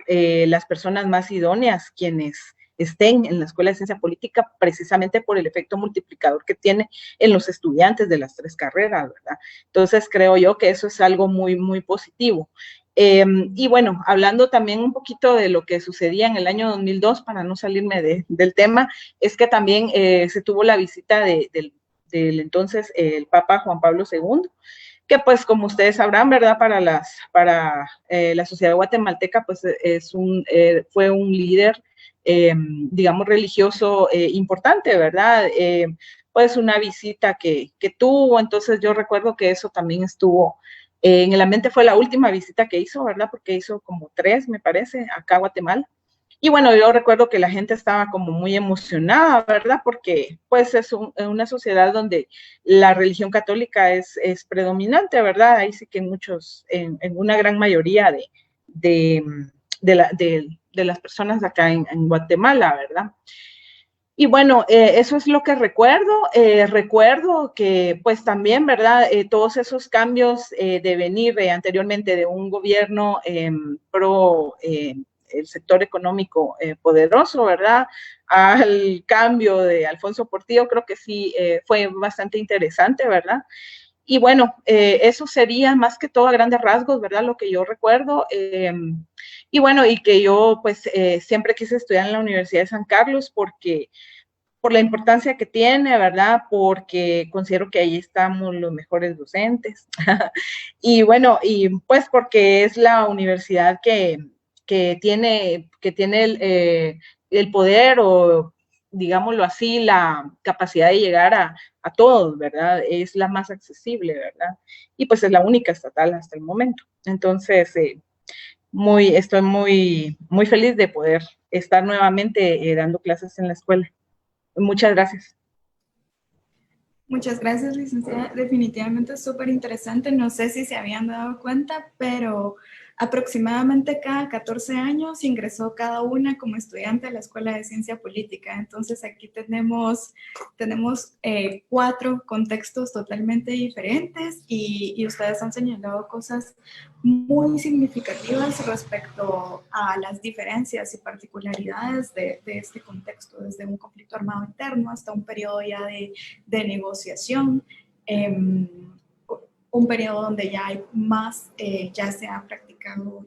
[SPEAKER 7] las personas más idóneas quienes estén en la Escuela de Ciencia Política precisamente por el efecto multiplicador que tiene en los estudiantes de las 3 carreras, ¿verdad? Entonces creo yo que eso es algo muy, muy positivo. Y bueno, hablando también un poquito de lo que sucedía en el año 2002, para no salirme del tema, es que también se tuvo la visita del entonces el Papa Juan Pablo II, que pues como ustedes sabrán, ¿verdad? Para la sociedad guatemalteca, pues fue un líder, digamos, religioso importante, ¿verdad? Pues una visita que tuvo, entonces yo recuerdo que eso también estuvo en el ambiente, fue la última visita que hizo, ¿verdad? Porque hizo como 3, me parece, acá a Guatemala. Y bueno, yo recuerdo que la gente estaba como muy emocionada, ¿verdad? Porque pues es una sociedad donde la religión católica es predominante, ¿verdad? Ahí sí que en una gran mayoría de las personas acá en Guatemala, ¿verdad? Y bueno, eso es lo que recuerdo. Recuerdo que pues también, ¿verdad? Todos esos cambios de venir anteriormente de un gobierno pro el sector económico poderoso, ¿verdad? Al cambio de Alfonso Portillo, creo que sí fue bastante interesante, ¿verdad? Y bueno, eso sería más que todo a grandes rasgos, ¿verdad? Lo que yo recuerdo. Y bueno, y que yo pues siempre quise estudiar en la Universidad de San Carlos por la importancia que tiene, ¿verdad? Porque considero que ahí estamos los mejores docentes. Y bueno, y pues porque es la universidad que tiene el poder o, digámoslo así, la capacidad de llegar a todos, ¿verdad? Es la más accesible, ¿verdad? Y pues es la única estatal hasta el momento. Entonces, estoy muy, muy feliz de poder estar nuevamente dando clases en la escuela. Muchas gracias.
[SPEAKER 3] Muchas gracias, licenciada. Definitivamente es súper interesante. No sé si se habían dado cuenta, pero aproximadamente cada 14 años ingresó cada una como estudiante a la Escuela de Ciencia Política. Entonces aquí tenemos 4 contextos totalmente diferentes y ustedes han señalado cosas muy significativas respecto a las diferencias y particularidades de este contexto, desde un conflicto armado interno hasta un periodo ya de negociación. Un periodo donde ya hay más, ya se han practicado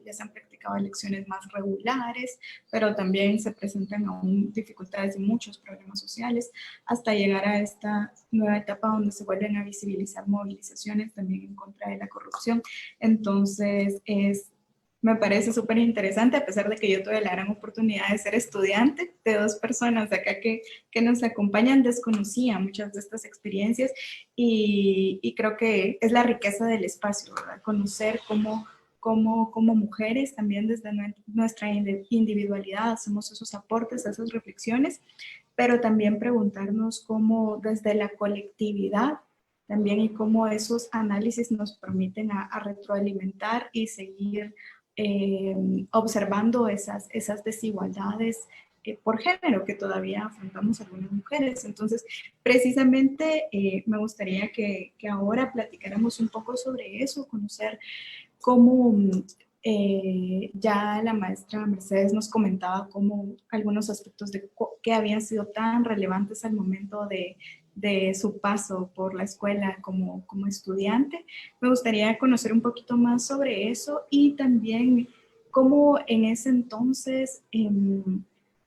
[SPEAKER 3] elecciones más regulares, pero también se presentan aún dificultades y muchos problemas sociales, hasta llegar a esta nueva etapa donde se vuelven a visibilizar movilizaciones también en contra de la corrupción. Entonces, me parece súper interesante, a pesar de que yo tuve la gran oportunidad de ser estudiante, de 2 personas de acá que nos acompañan, desconocía muchas de estas experiencias y creo que es la riqueza del espacio, ¿verdad? Conocer cómo mujeres, también desde nuestra individualidad, hacemos esos aportes, esas reflexiones, pero también preguntarnos cómo desde la colectividad también y cómo esos análisis nos permiten a retroalimentar y seguir observando esas desigualdades por género que todavía afrontamos algunas mujeres. Entonces, precisamente me gustaría que ahora platicáramos un poco sobre eso, conocer cómo ya la maestra Mercedes nos comentaba cómo algunos aspectos que habían sido tan relevantes al momento de su paso por la escuela como estudiante. Me gustaría conocer un poquito más sobre eso y también cómo en ese entonces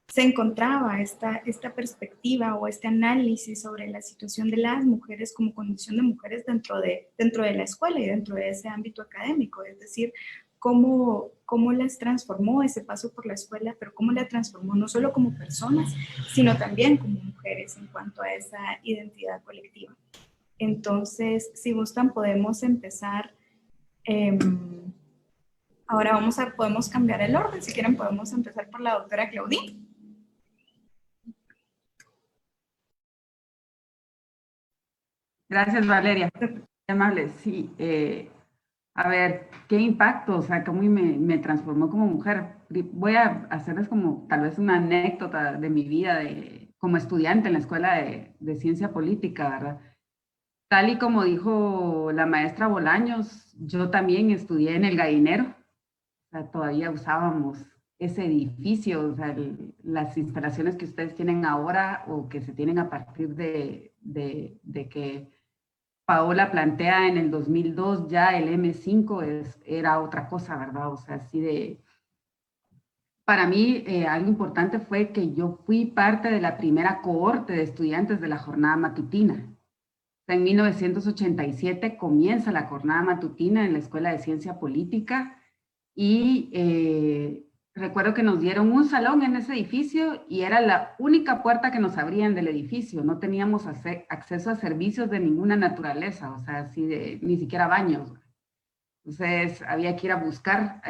[SPEAKER 3] se encontraba esta perspectiva o este análisis sobre la situación de las mujeres como condición de mujeres dentro de la escuela y dentro de ese ámbito académico, es decir, cómo las transformó ese paso por la escuela, pero cómo la transformó no solo como personas, sino también como mujeres en cuanto a esa identidad colectiva. Entonces, si gustan, podemos empezar. Ahora podemos cambiar el orden. Si quieren, podemos empezar por la doctora Claudine.
[SPEAKER 6] Gracias, Valeria. Amable, sí. A ver, ¿qué impacto? O sea, cómo me transformó como mujer. Voy a hacerles como tal vez una anécdota de mi vida como estudiante en la Escuela de Ciencia Política, ¿verdad? Tal y como dijo la maestra Bolaños, yo también estudié en el Gallinero. O sea, todavía usábamos ese edificio, o sea, las instalaciones que ustedes tienen ahora o que se tienen a partir de que Paola plantea en el 2002 ya el M5 era otra cosa, ¿verdad? O sea, así de... Para mí, algo importante fue que yo fui parte de la primera cohorte de estudiantes de la jornada matutina. O sea, en 1987 comienza la jornada matutina en la Escuela de Ciencia Política y recuerdo que nos dieron un salón en ese edificio y era la única puerta que nos abrían del edificio. No teníamos acceso a servicios de ninguna naturaleza, o sea, así ni siquiera baños. Entonces había que ir a buscar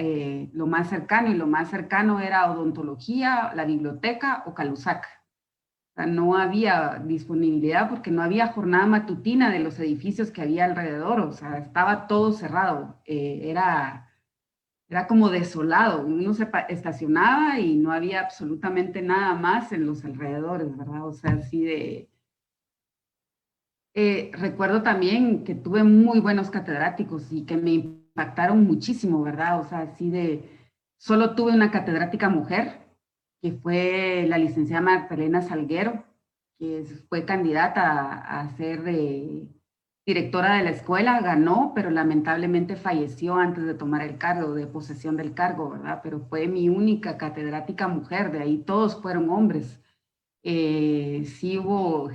[SPEAKER 6] lo más cercano y lo más cercano era odontología, la biblioteca o Calusac. O sea, no había disponibilidad porque no había jornada matutina de los edificios que había alrededor, o sea, estaba todo cerrado. Era como desolado, uno se estacionaba y no había absolutamente nada más en los alrededores, ¿verdad? O sea, así de... recuerdo también que tuve muy buenos catedráticos y que me impactaron muchísimo, ¿verdad? O sea, así de... Solo tuve una catedrática mujer, que fue la licenciada Magdalena Salguero, que fue candidata a ser directora de la escuela, ganó, pero lamentablemente falleció antes de tomar el cargo, de posesión del cargo, ¿verdad? Pero fue mi única catedrática mujer, de ahí todos fueron hombres. Sí hubo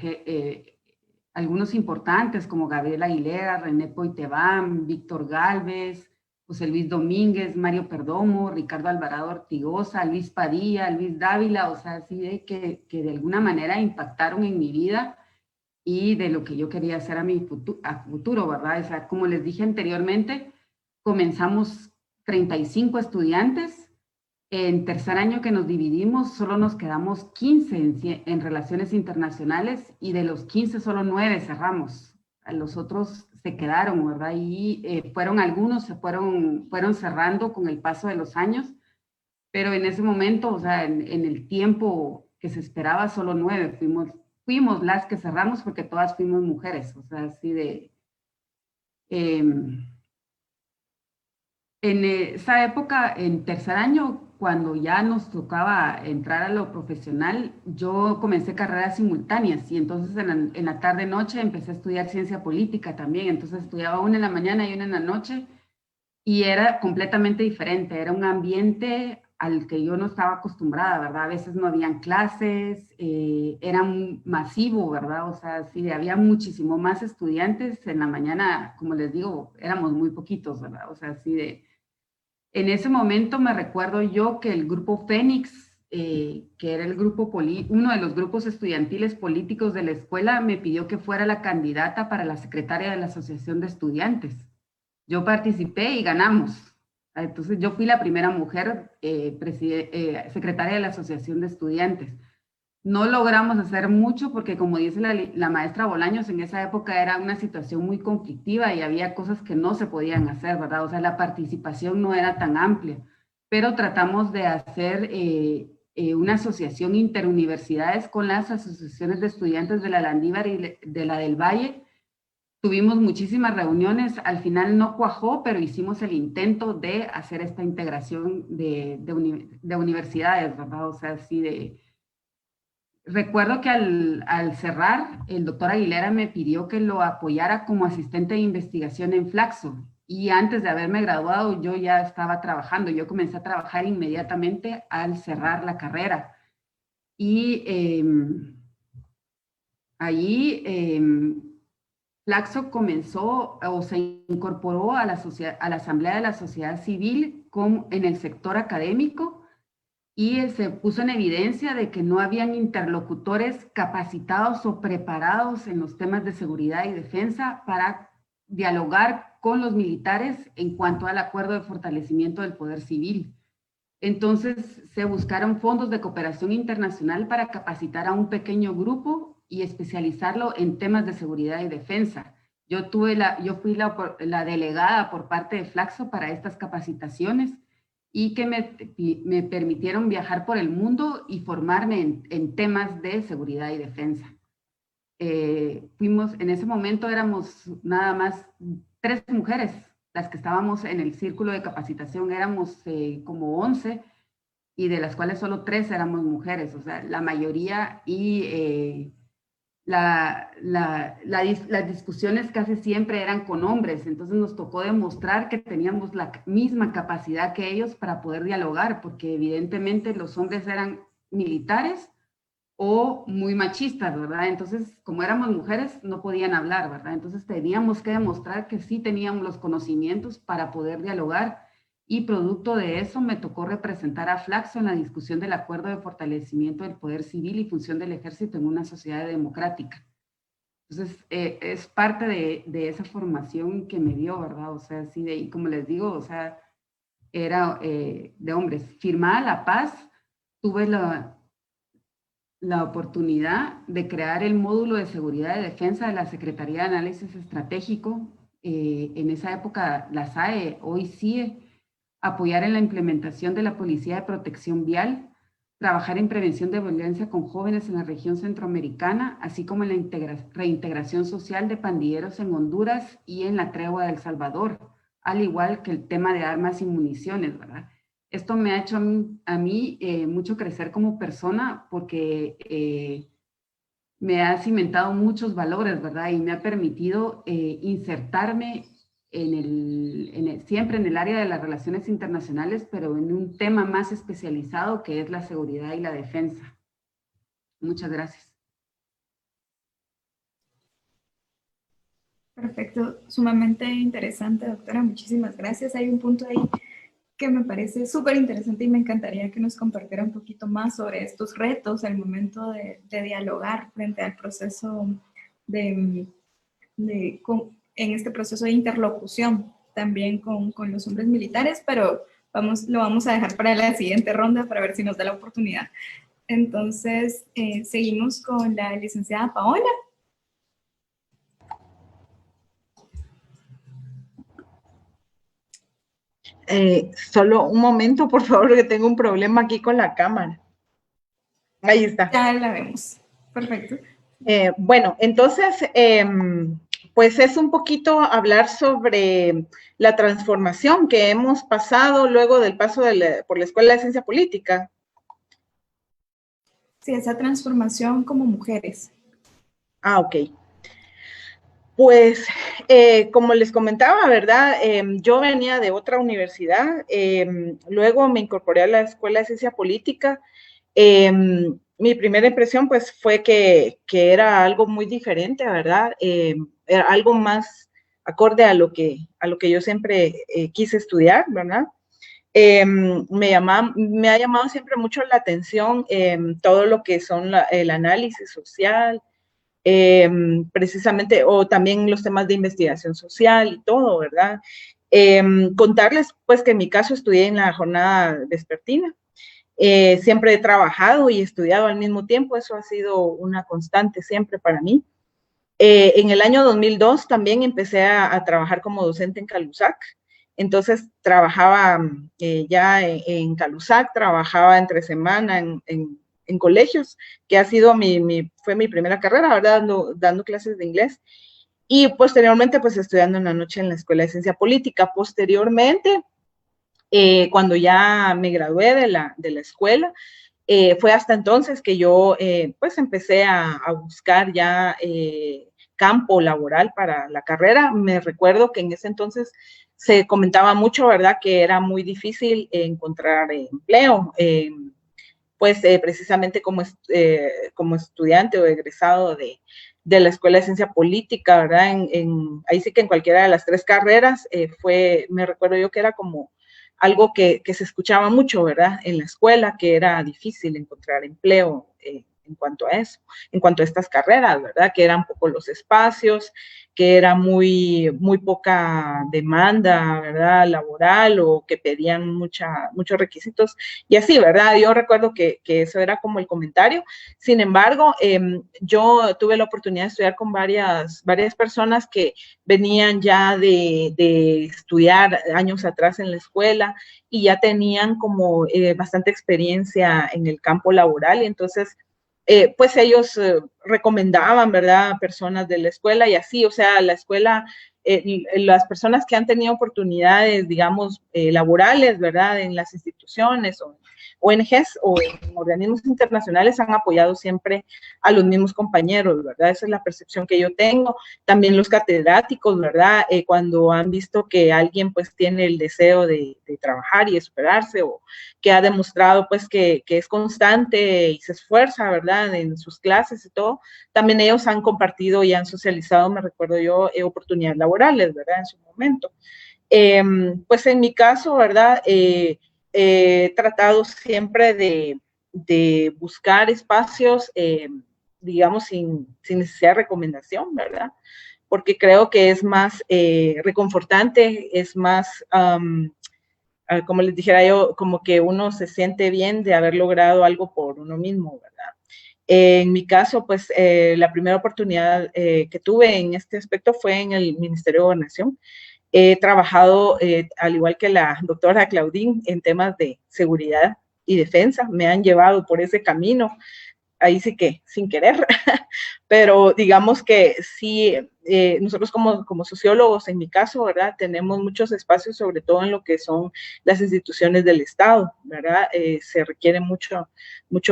[SPEAKER 6] algunos importantes como Gabriela Aguilera, René Poitevin, Víctor Gálvez, José Luis Domínguez, Mario Perdomo, Ricardo Alvarado Ortigosa, Luis Padilla, Luis Dávila, o sea, así de que de alguna manera impactaron en mi vida y de lo que yo quería hacer a futuro, ¿verdad? O sea, como les dije anteriormente, comenzamos 35 estudiantes. En tercer año que nos dividimos, solo nos quedamos 15 en relaciones internacionales y de los 15 solo 9 cerramos. Los otros se quedaron, ¿verdad? Y fueron algunos, fueron cerrando con el paso de los años, pero en ese momento, o sea, en el tiempo que se esperaba, solo 9 fuimos las que cerramos porque todas fuimos mujeres, o sea, así de... en esa época, en tercer año, cuando ya nos tocaba entrar a lo profesional, yo comencé carreras simultáneas y entonces en la tarde-noche empecé a estudiar ciencia política también, entonces estudiaba una en la mañana y una en la noche y era completamente diferente, era un ambiente al que yo no estaba acostumbrada, ¿verdad? A veces no habían clases, era masivo, ¿verdad? O sea, sí, había muchísimo más estudiantes en la mañana, como les digo, éramos muy poquitos, ¿verdad? O sea, así de... En ese momento me recuerdo yo que el grupo Fénix, que era el grupo uno de los grupos estudiantiles políticos de la escuela, me pidió que fuera la candidata para la secretaria de la Asociación de Estudiantes. Yo participé y ganamos. Entonces yo fui la primera mujer secretaria de la Asociación de Estudiantes. No logramos hacer mucho porque, como dice la maestra Bolaños, en esa época era una situación muy conflictiva y había cosas que no se podían hacer, ¿verdad? O sea, la participación no era tan amplia, pero tratamos de hacer una asociación interuniversidades con las asociaciones de estudiantes de la Landívar y de la del Valle. Tuvimos muchísimas reuniones, al final no cuajó, pero hicimos el intento de hacer esta integración de universidades, ¿verdad? O sea, así de... Recuerdo que al cerrar, el doctor Aguilera me pidió que lo apoyara como asistente de investigación en Flaxo. Y antes de haberme graduado, yo ya estaba trabajando. Yo comencé a trabajar inmediatamente al cerrar la carrera. Y allí Flaxo comenzó o se incorporó a la Asamblea de la Sociedad Civil en el sector académico y se puso en evidencia de que no habían interlocutores capacitados o preparados en los temas de seguridad y defensa para dialogar con los militares en cuanto al acuerdo de fortalecimiento del poder civil. Entonces se buscaron fondos de cooperación internacional para capacitar a un pequeño grupo y especializarlo en temas de seguridad y defensa. Yo fui la delegada por parte de Flaxo para estas capacitaciones y que me permitieron viajar por el mundo y formarme en temas de seguridad y defensa. En ese momento éramos nada más 3 mujeres las que estábamos en el círculo de capacitación, éramos como 11 y de las cuales solo 3 éramos mujeres, o sea, la mayoría y las discusiones casi siempre eran con hombres, entonces nos tocó demostrar que teníamos la misma capacidad que ellos para poder dialogar, porque evidentemente los hombres eran militares o muy machistas, ¿verdad? Entonces, como éramos mujeres, no podían hablar, ¿verdad? Entonces teníamos que demostrar que sí teníamos los conocimientos para poder dialogar y producto de eso me tocó representar a Flaxo en la discusión del acuerdo de fortalecimiento del poder civil y función del ejército en una sociedad democrática. Entonces, es parte de esa formación que me dio, ¿verdad? O sea, sí, y como les digo, o sea, era de hombres. Firmada la paz, tuve la oportunidad de crear el módulo de seguridad y defensa de la Secretaría de Análisis Estratégico. En esa época, la SAE, hoy CIE, apoyar en la implementación de la Policía de Protección Vial, trabajar en prevención de violencia con jóvenes en la región centroamericana, así como en la reintegración social de pandilleros en Honduras y en la tregua de El Salvador, al igual que el tema de armas y municiones, ¿verdad? Esto me ha hecho a mí mucho crecer como persona porque me ha cimentado muchos valores, ¿verdad? Y me ha permitido insertarme siempre en el área de las relaciones internacionales, pero en un tema más especializado que es la seguridad y la defensa. Muchas gracias.
[SPEAKER 3] Perfecto, sumamente interesante, doctora. Muchísimas gracias. Hay un punto ahí que me parece súper interesante y me encantaría que nos compartiera un poquito más sobre estos retos al momento de dialogar frente al proceso en este proceso de interlocución también con los hombres militares, pero lo vamos a dejar para la siguiente ronda para ver si nos da la oportunidad. Entonces, seguimos con la licenciada Paola.
[SPEAKER 7] Solo un momento, por favor, que tengo un problema aquí con la cámara. Ahí está.
[SPEAKER 3] Ya la vemos. Perfecto.
[SPEAKER 7] Bueno, entonces, pues es un poquito hablar sobre la transformación que hemos pasado luego del paso por la Escuela de Ciencia Política.
[SPEAKER 3] Sí, esa transformación como mujeres.
[SPEAKER 7] Ah, ok. Pues, como les comentaba, ¿verdad? Yo venía de otra universidad, luego me incorporé a la Escuela de Ciencia Política. Mi primera impresión, pues, fue que era algo muy diferente, ¿verdad? Era algo más acorde a lo que yo siempre quise estudiar, ¿verdad? Me ha llamado siempre mucho la atención todo lo que son el análisis social, precisamente, o también los temas de investigación social y todo, ¿verdad? Contarles, pues, que en mi caso estudié en la jornada vespertina. Siempre he trabajado y estudiado al mismo tiempo, eso ha sido una constante siempre para mí. En el año 2002 también empecé a trabajar como docente en Calusac. Entonces trabajaba ya en Calusac, trabajaba entre semana en colegios, que ha sido fue mi primera carrera, ¿verdad? Dando clases de inglés. Y posteriormente, pues estudiando en la noche en la Escuela de Ciencia Política. Posteriormente, cuando ya me gradué de la escuela, fue hasta entonces que yo pues empecé a buscar ya campo laboral para la carrera. Me recuerdo que en ese entonces se comentaba mucho, ¿verdad?, que era muy difícil encontrar empleo, pues precisamente como estudiante o egresado de la Escuela de Ciencia Política, ¿verdad? Ahí sí que en cualquiera de las tres carreras me recuerdo yo que era como algo que se escuchaba mucho, ¿verdad? En la escuela, que era difícil encontrar empleo en cuanto a eso, en cuanto a estas carreras, ¿verdad? Que eran poco los espacios, que era muy poca demanda, ¿verdad? Laboral, o que pedían muchos requisitos y así, ¿verdad? Yo recuerdo que eso era como el comentario. Sin embargo, yo tuve la oportunidad de estudiar con varias personas que venían ya de estudiar años atrás en la escuela y ya tenían como bastante experiencia en el campo laboral, y entonces pues ellos recomendaban, ¿verdad?, personas de la escuela y así, o sea, la escuela, las personas que han tenido oportunidades, digamos, laborales, ¿verdad?, en las instituciones o ONGs o en organismos internacionales han apoyado siempre a los mismos compañeros, ¿verdad? Esa es la percepción que yo tengo. También los catedráticos, ¿verdad? Cuando han visto que alguien pues tiene el deseo de trabajar y de superarse, o que ha demostrado pues que es constante y se esfuerza, ¿verdad?, en sus clases y todo, también ellos han compartido y han socializado, me recuerdo yo, oportunidades laborales, ¿verdad?, en su momento. Pues en mi caso, ¿verdad?, he tratado siempre de buscar espacios, digamos, sin necesidad de recomendación, ¿verdad? Porque creo que es más reconfortante, es más, como les dijera yo, como que uno se siente bien de haber logrado algo por uno mismo, ¿verdad? En mi caso, pues, la primera oportunidad que tuve en este aspecto fue en el Ministerio de Gobernación. He trabajado, al igual que la doctora Claudine, en temas de seguridad y defensa. Me han llevado por ese camino, ahí sí que sin querer, pero digamos que sí, nosotros como sociólogos, en mi caso, ¿verdad?, tenemos muchos espacios, sobre todo en lo que son las instituciones del Estado, ¿verdad? Se requiere mucho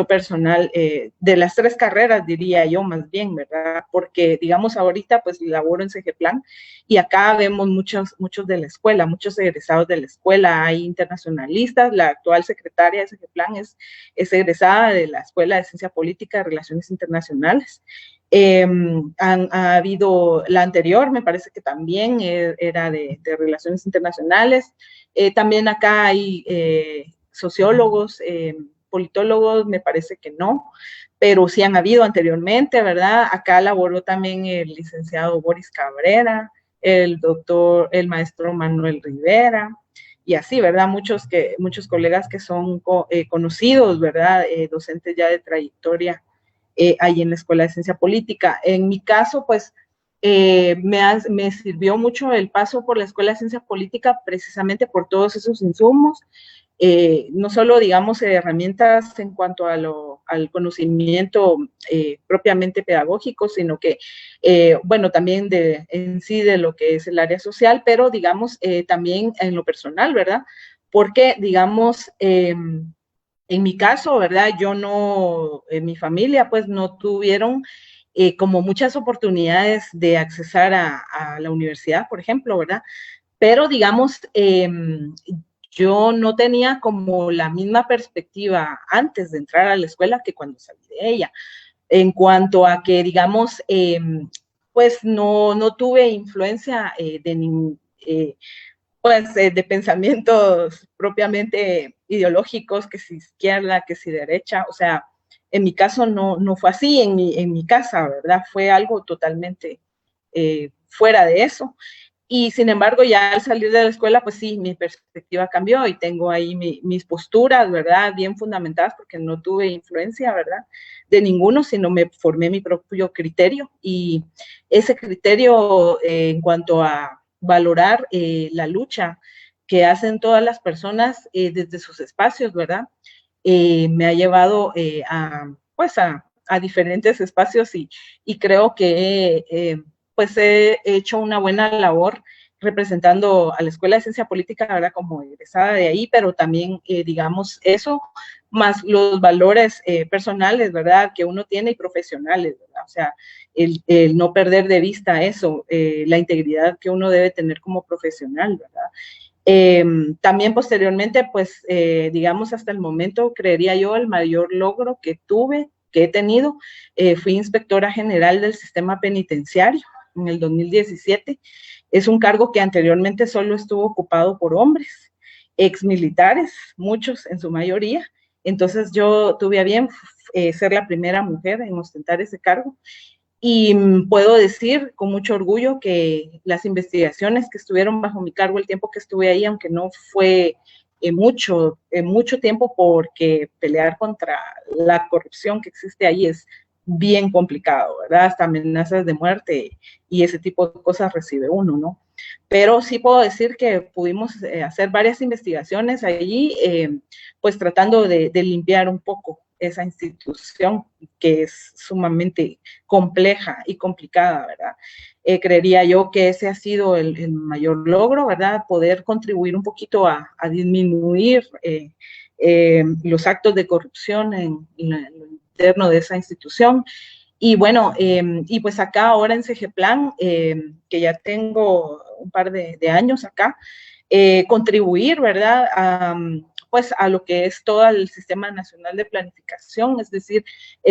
[SPEAKER 7] personal de las tres carreras, diría yo, más bien, ¿verdad? Porque, digamos, ahorita, pues, laboro en CGPLAN y acá vemos muchos de la escuela, muchos egresados de la escuela, hay internacionalistas. La actual secretaria de CGPLAN es egresada de la Escuela de Ciencia Política y Relaciones Internacionales. Ha habido la anterior, me parece que también era de Relaciones Internacionales. También acá hay sociólogos, politólogos, me parece que no, pero sí han habido anteriormente, ¿verdad? Acá laboró también el licenciado Boris Cabrera, el maestro Manuel Rivera, y así, ¿verdad? Muchos colegas que son conocidos, ¿verdad? Docentes ya de trayectoria ahí en la Escuela de Ciencia Política. En mi caso, pues, me sirvió mucho el paso por la Escuela de Ciencia Política precisamente por todos esos insumos, no solo, digamos, herramientas en cuanto a al conocimiento propiamente pedagógico, sino que, bueno, también en sí de lo que es el área social, pero, digamos, también en lo personal, ¿verdad? Porque, digamos, en mi caso, ¿verdad? Yo no, en mi familia, pues, no tuvieron como muchas oportunidades de accesar a la universidad, por ejemplo, ¿verdad? Pero, digamos, yo no tenía como la misma perspectiva antes de entrar a la escuela que cuando salí de ella, en cuanto a que, digamos, pues no tuve influencia de pensamientos propiamente ideológicos, que si izquierda, que si derecha, o sea, en mi caso no fue así, en mi casa, ¿verdad? Fue algo totalmente fuera de eso. Y sin embargo, ya al salir de la escuela, pues sí, mi perspectiva cambió y tengo ahí mis posturas, ¿verdad? Bien fundamentadas porque no tuve influencia, ¿verdad? De ninguno, sino me formé mi propio criterio y ese criterio en cuanto a valorar la lucha que hacen todas las personas desde sus espacios, ¿verdad? Me ha llevado pues a diferentes espacios y creo que pues he hecho una buena labor representando a la Escuela de Ciencia Política, ¿verdad? Como egresada de ahí, pero también, digamos, eso, más los valores personales, ¿verdad? Que uno tiene y profesionales, ¿verdad? O sea, el no perder de vista eso, la integridad que uno debe tener como profesional, ¿verdad? También posteriormente, pues, digamos, hasta el momento, creería yo, el mayor logro que he tenido, fui inspectora general del sistema penitenciario en el 2017. Es un cargo que anteriormente solo estuvo ocupado por hombres, exmilitares, muchos en su mayoría. Entonces yo tuve a bien ser la primera mujer en ostentar ese cargo. Y puedo decir con mucho orgullo que las investigaciones que estuvieron bajo mi cargo el tiempo que estuve ahí, aunque no fue mucho tiempo, porque pelear contra la corrupción que existe ahí es bien complicado, ¿verdad? Hasta amenazas de muerte y ese tipo de cosas recibe uno, ¿no? Pero sí puedo decir que pudimos hacer varias investigaciones allí, pues tratando de limpiar un poco esa institución que es sumamente compleja y complicada, ¿verdad? Creería yo que ese ha sido el mayor logro, ¿verdad? Poder contribuir un poquito a disminuir los actos de corrupción en lo interno de esa institución. Y bueno, y pues acá ahora en CGPLAN, que ya tengo un par de años acá, contribuir, ¿verdad? Pues a lo que es todo el Sistema Nacional de Planificación, es decir,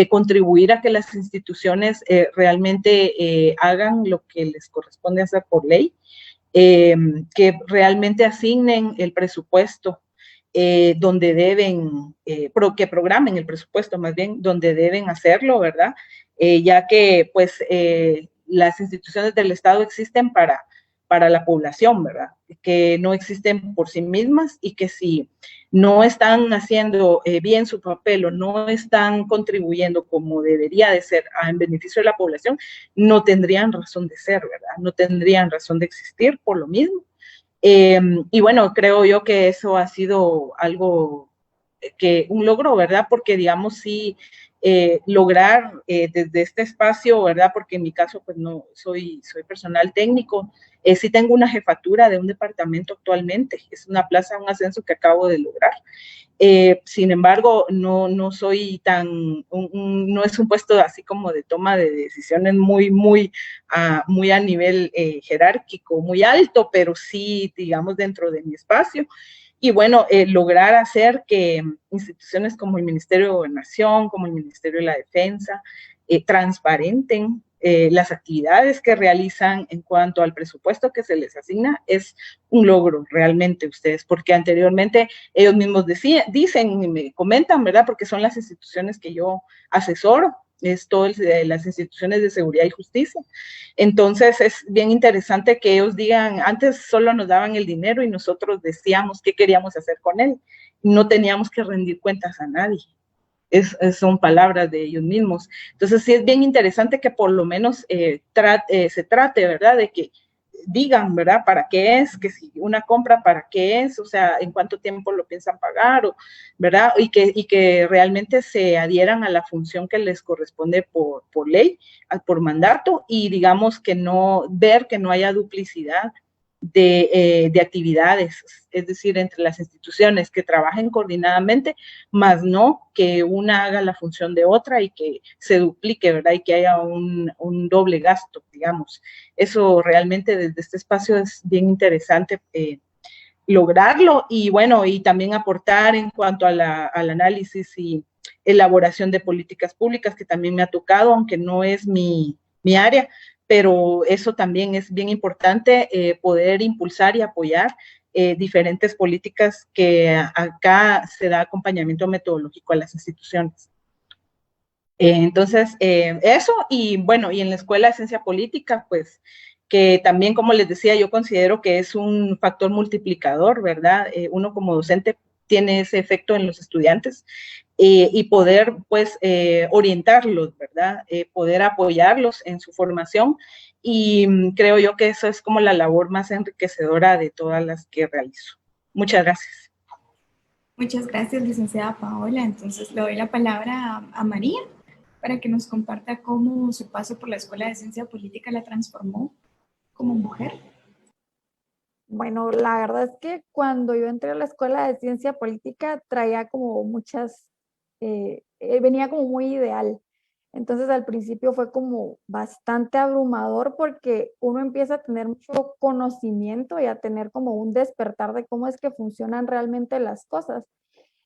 [SPEAKER 7] contribuir a que las instituciones realmente hagan lo que les corresponde hacer por ley, que realmente asignen el presupuesto donde deben, que programen el presupuesto más bien, donde deben hacerlo, ¿verdad? Ya que pues las instituciones del Estado existen para la población, ¿verdad? Que no existen por sí mismas y que si no están haciendo bien su papel o no están contribuyendo como debería de ser en beneficio de la población, no tendrían razón de ser, ¿verdad? No tendrían razón de existir por lo mismo. Y bueno, creo yo que eso ha sido algo un logro, ¿verdad? Porque digamos, sí, lograr desde este espacio, ¿verdad? Porque en mi caso, pues no soy personal técnico, sí tengo una jefatura de un departamento actualmente, es una plaza, un ascenso que acabo de lograr. Sin embargo, no soy no es un puesto así como de toma de decisiones muy a nivel jerárquico, muy alto, pero sí, digamos, dentro de mi espacio. Y bueno, lograr hacer que instituciones como el Ministerio de Gobernación, como el Ministerio de la Defensa, transparenten las actividades que realizan en cuanto al presupuesto que se les asigna, es un logro realmente ustedes, porque anteriormente ellos mismos dicen y me comentan, ¿verdad? Porque son las instituciones que yo asesoro, es todo las instituciones de seguridad y justicia. Entonces es bien interesante que ellos digan, antes solo nos daban el dinero y nosotros decíamos qué queríamos hacer con él, no teníamos que rendir cuentas a nadie. son palabras de ellos mismos. Entonces sí es bien interesante que por lo menos se trate, ¿verdad? De que digan, ¿verdad? ¿Para qué es? Que si una compra, ¿para qué es? O sea, ¿en cuánto tiempo lo piensan pagar? ¿Verdad? Y que realmente se adhieran a la función que les corresponde por ley, por mandato, y digamos que ver que no haya duplicidad de actividades, es decir, entre las instituciones que trabajen coordinadamente, más no que una haga la función de otra y que se duplique, ¿verdad? Y que haya un doble gasto, digamos. Eso realmente desde este espacio es bien interesante lograrlo y bueno, y también aportar en cuanto al análisis y elaboración de políticas públicas, que también me ha tocado, aunque no es mi área, pero eso también es bien importante, poder impulsar y apoyar diferentes políticas que acá se da acompañamiento metodológico a las instituciones. Entonces, eso, y bueno, y en la Escuela de Ciencia Política, pues, que también, como les decía, yo considero que es un factor multiplicador, ¿verdad? Uno como docente tiene ese efecto en los estudiantes y poder, pues, orientarlos, ¿verdad? Poder apoyarlos en su formación y creo yo que eso es como la labor más enriquecedora de todas las que realizo. Muchas gracias.
[SPEAKER 3] Muchas gracias, licenciada Paola. Entonces le doy la palabra a María para que nos comparta cómo su paso por la Escuela de Ciencia Política la transformó como mujer.
[SPEAKER 5] Bueno, la verdad es que cuando yo entré a la Escuela de Ciencia Política traía como venía como muy ideal. Entonces al principio fue como bastante abrumador porque uno empieza a tener mucho conocimiento y a tener como un despertar de cómo es que funcionan realmente las cosas.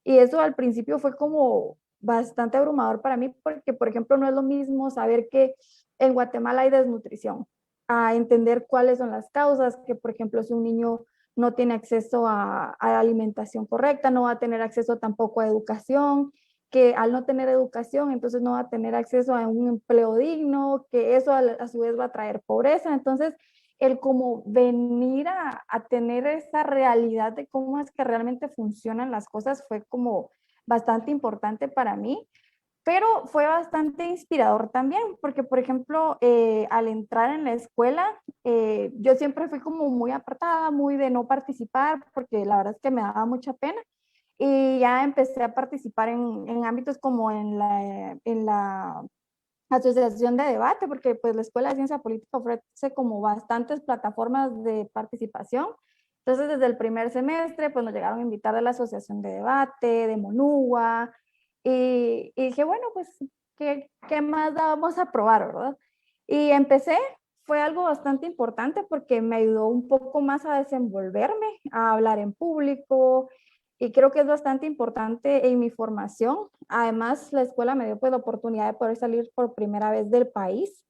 [SPEAKER 5] Y eso al principio fue como bastante abrumador para mí porque, por ejemplo, no es lo mismo saber que en Guatemala hay desnutrición, a entender cuáles son las causas, que por ejemplo si un niño no tiene acceso a alimentación correcta, no va a tener acceso tampoco a educación, que al no tener educación, entonces no va a tener acceso a un empleo digno, que eso a su vez va a traer pobreza. Entonces, el como venir a tener esa realidad de cómo es que realmente funcionan las cosas fue como bastante importante para mí, pero fue bastante inspirador también, porque por ejemplo, al entrar en la escuela, yo siempre fui como muy apartada, muy de no participar, porque la verdad es que me daba mucha pena. Y ya empecé a participar en ámbitos como en la asociación de debate, porque pues la Escuela de Ciencia Política ofrece como bastantes plataformas de participación. Entonces, desde el primer semestre, pues nos llegaron a invitar de la asociación de debate, de Monúa, y dije, bueno, pues, ¿qué más vamos a probar, verdad? Y empecé, fue algo bastante importante porque me ayudó un poco más a desenvolverme, a hablar en público, y creo que es bastante importante en mi formación. Además, la escuela me dio pues la oportunidad de poder salir por primera vez del país,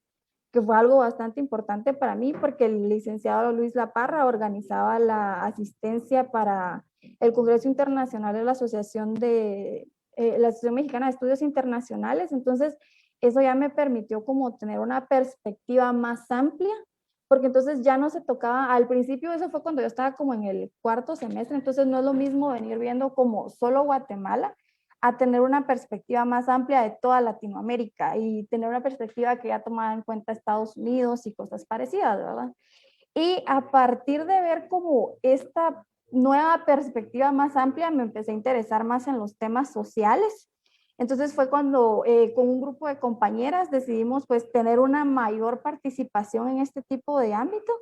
[SPEAKER 5] que fue algo bastante importante para mí porque el licenciado Luis Laparra organizaba la asistencia para el Congreso Internacional de la Asociación Mexicana de Estudios Internacionales. Entonces, eso ya me permitió como tener una perspectiva más amplia, porque entonces ya no se tocaba, al principio eso fue cuando yo estaba como en el cuarto semestre, entonces no es lo mismo venir viendo como solo Guatemala, a tener una perspectiva más amplia de toda Latinoamérica y tener una perspectiva que ya tomaba en cuenta Estados Unidos y cosas parecidas, ¿verdad? Y a partir de ver como esta nueva perspectiva más amplia, me empecé a interesar más en los temas sociales. Entonces fue cuando con un grupo de compañeras decidimos pues tener una mayor participación en este tipo de ámbito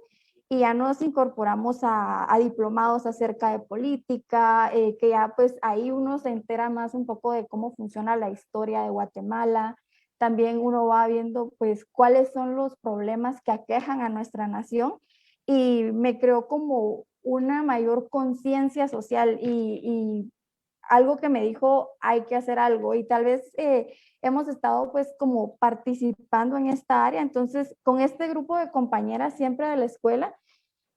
[SPEAKER 5] y ya nos incorporamos a diplomados acerca de política, que ya pues ahí uno se entera más un poco de cómo funciona la historia de Guatemala. También uno va viendo pues cuáles son los problemas que aquejan a nuestra nación y me creó como una mayor conciencia social y algo que me dijo, hay que hacer algo y tal vez hemos estado pues como participando en esta área. Entonces, con este grupo de compañeras siempre de la escuela,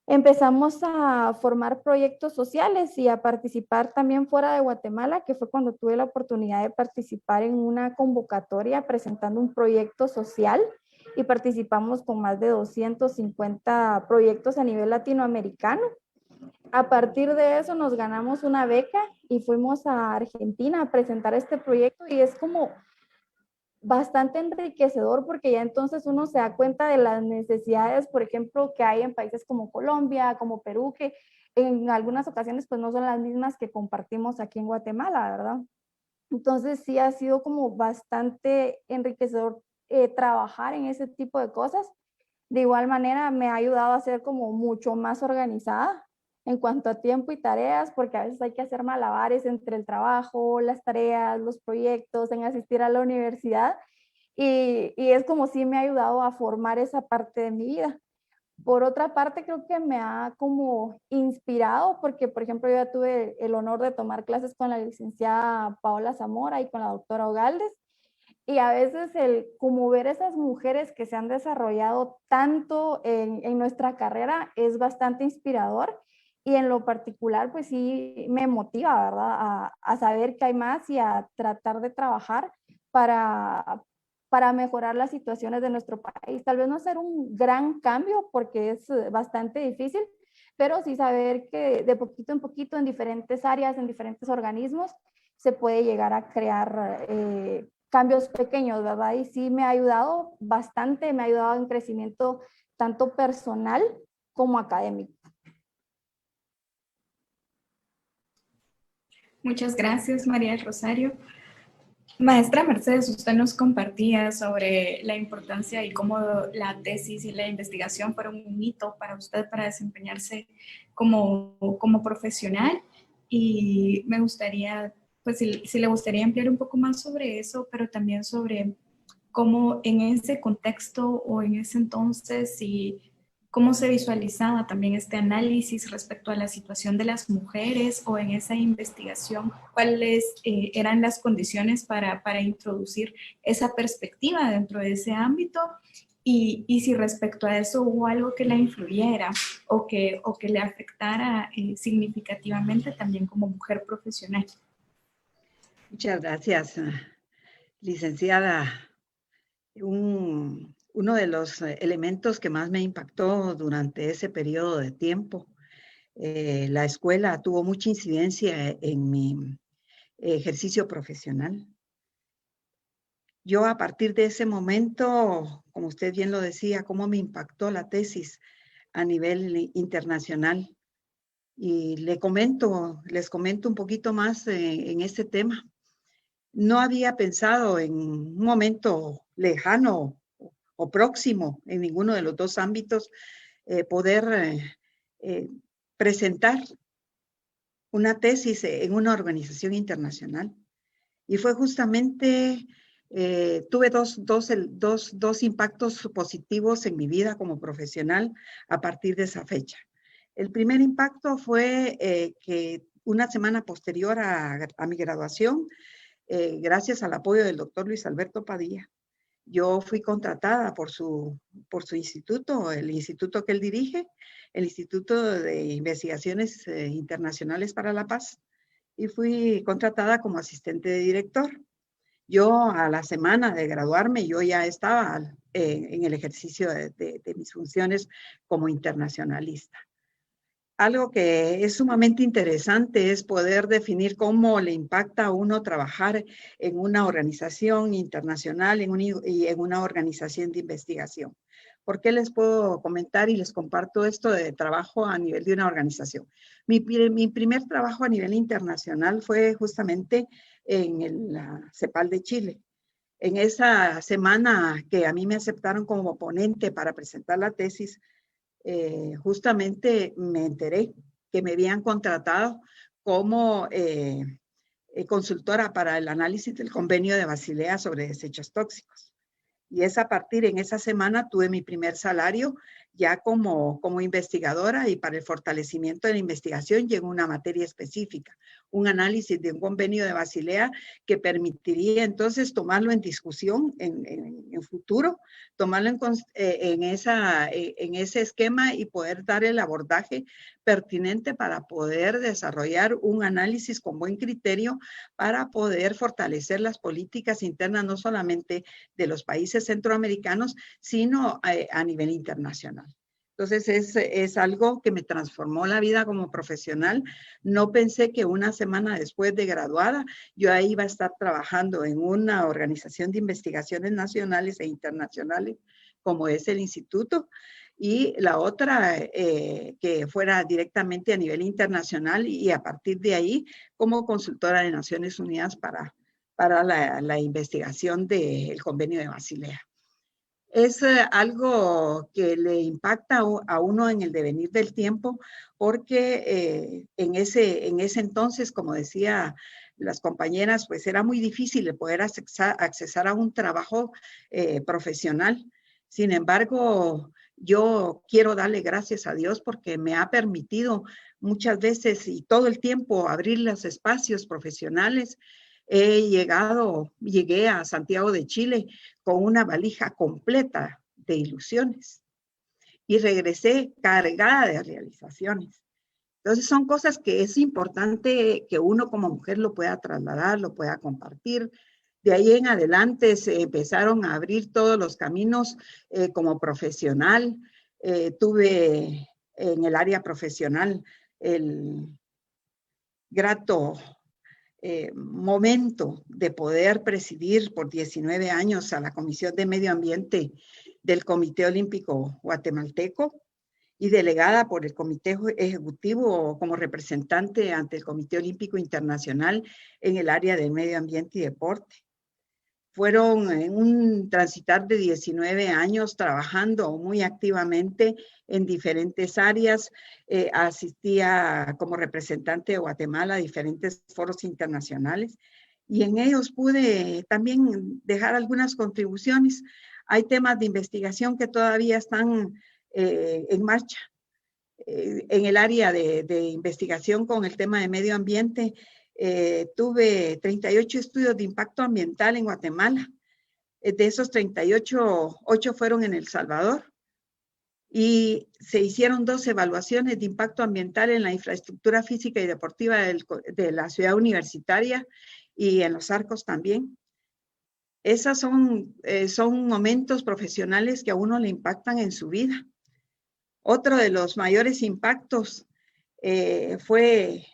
[SPEAKER 5] empezamos a formar proyectos sociales y a participar también fuera de Guatemala, que fue cuando tuve la oportunidad de participar en una convocatoria presentando un proyecto social y participamos con más de 250 proyectos a nivel latinoamericano. A partir de eso nos ganamos una beca y fuimos a Argentina a presentar este proyecto y es como bastante enriquecedor porque ya entonces uno se da cuenta de las necesidades, por ejemplo, que hay en países como Colombia, como Perú, que en algunas ocasiones pues no son las mismas que compartimos aquí en Guatemala, ¿verdad? Entonces sí ha sido como bastante enriquecedor trabajar en ese tipo de cosas. De igual manera me ha ayudado a ser como mucho más organizada en cuanto a tiempo y tareas, porque a veces hay que hacer malabares entre el trabajo, las tareas, los proyectos, en asistir a la universidad. Y es como si me ha ayudado a formar esa parte de mi vida. Por otra parte, creo que me ha como inspirado, porque por ejemplo yo ya tuve el honor de tomar clases con la licenciada Paola Zamora y con la doctora Ogaldes, y a veces el como ver esas mujeres que se han desarrollado tanto en nuestra carrera es bastante inspirador, y en lo particular pues sí me motiva, ¿verdad? A saber que hay más y a tratar de trabajar para, para mejorar las situaciones de nuestro país. Tal vez no hacer un gran cambio porque es bastante difícil, pero sí saber que de poquito en poquito en diferentes áreas, en diferentes organismos, se puede llegar a crear cambios pequeños, ¿verdad? Y sí me ha ayudado bastante, me ha ayudado en crecimiento tanto personal como académico.
[SPEAKER 3] Muchas gracias, María del Rosario. Maestra Mercedes, usted nos compartía sobre la importancia y cómo la tesis y la investigación fueron un hito para usted para desempeñarse como profesional, y me gustaría, pues si le gustaría ampliar un poco más sobre eso, pero también sobre cómo en ese contexto o en ese entonces y cómo se visualizaba también este análisis respecto a la situación de las mujeres, o en esa investigación, cuáles eran las condiciones para introducir esa perspectiva dentro de ese ámbito, y si respecto a eso hubo algo que la influyera o que le afectara significativamente también como mujer profesional.
[SPEAKER 4] Muchas gracias, licenciada. Uno de los elementos que más me impactó durante ese periodo de tiempo, la escuela tuvo mucha incidencia en mi ejercicio profesional. Yo a partir de ese momento, como usted bien lo decía, cómo me impactó la tesis a nivel internacional. Y les comento un poquito más en este tema. No había pensado en un momento lejano o próximo en ninguno de los dos ámbitos poder presentar una tesis en una organización internacional. Y fue justamente, tuve dos impactos positivos en mi vida como profesional a partir de esa fecha. El primer impacto fue que una semana posterior a mi graduación, gracias al apoyo del doctor Luis Alberto Padilla, yo fui contratada por su instituto, el instituto que él dirige, el Instituto de Investigaciones Internacionales para la Paz, y fui contratada como asistente de director. Yo a la semana de graduarme, yo ya estaba en el ejercicio de mis funciones como internacionalista. Algo que es sumamente interesante es poder definir cómo le impacta a uno trabajar en una organización internacional y en una organización de investigación. ¿Por qué les puedo comentar y les comparto esto de trabajo a nivel de una organización? Mi primer trabajo a nivel internacional fue justamente en la CEPAL de Chile. En esa semana que a mí me aceptaron como ponente para presentar la tesis, justamente me enteré que me habían contratado como consultora para el análisis del convenio de Basilea sobre desechos tóxicos. Y es a partir, en esa semana tuve mi primer salario ya como investigadora, y para el fortalecimiento de la investigación llegó una materia específica, un análisis de un convenio de Basilea que permitiría entonces tomarlo en discusión en futuro, tomarlo en ese esquema y poder dar el abordaje pertinente para poder desarrollar un análisis con buen criterio para poder fortalecer las políticas internas, no solamente de los países centroamericanos, sino a nivel internacional. Entonces es algo que me transformó la vida como profesional. No pensé que una semana después de graduada yo ahí iba a estar trabajando en una organización de investigaciones nacionales e internacionales como es el instituto, y la otra que fuera directamente a nivel internacional y a partir de ahí como consultora de Naciones Unidas para la investigación del convenio de Basilea. Es algo que le impacta a uno en el devenir del tiempo, porque en ese entonces, como decía las compañeras, pues era muy difícil de poder accesar a un trabajo profesional. Sin embargo, yo quiero darle gracias a Dios porque me ha permitido muchas veces y todo el tiempo abrir los espacios profesionales. Llegué a Santiago de Chile con una valija completa de ilusiones y regresé cargada de realizaciones. Entonces son cosas que es importante que uno como mujer lo pueda trasladar, lo pueda compartir. De ahí en adelante se empezaron a abrir todos los caminos como profesional. Tuve en el área profesional el grato momento de poder presidir por 19 años a la Comisión de Medio Ambiente del Comité Olímpico Guatemalteco y delegada por el Comité Ejecutivo como representante ante el Comité Olímpico Internacional en el área de Medio Ambiente y Deporte. Fueron en un transitar de 19 años trabajando muy activamente en diferentes áreas. Asistía como representante de Guatemala a diferentes foros internacionales y en ellos pude también dejar algunas contribuciones. Hay temas de investigación que todavía están en marcha. En el área de investigación con el tema de medio ambiente, tuve 38 estudios de impacto ambiental en Guatemala. De esos 38, 8 fueron en El Salvador y se hicieron 2 evaluaciones de impacto ambiental en la infraestructura física y deportiva de la ciudad universitaria y en Los Arcos también. Esas son momentos profesionales que a uno le impactan en su vida. Otro de los mayores impactos fue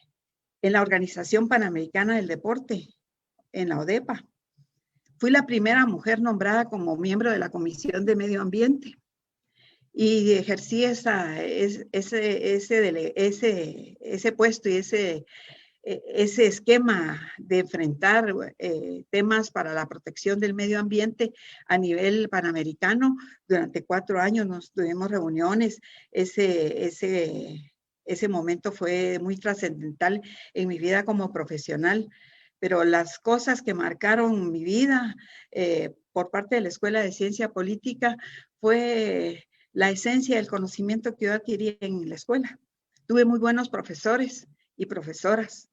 [SPEAKER 4] en la Organización Panamericana del Deporte, en la ODEPA. Fui la primera mujer nombrada como miembro de la Comisión de Medio Ambiente y ejercí ese puesto y ese esquema de enfrentar temas para la protección del medio ambiente a nivel panamericano. Durante 4 años nos tuvimos reuniones. Ese momento fue muy trascendental en mi vida como profesional, pero las cosas que marcaron mi vida por parte de la Escuela de Ciencia Política fue la esencia del conocimiento que yo adquirí en la escuela. Tuve muy buenos profesores y profesoras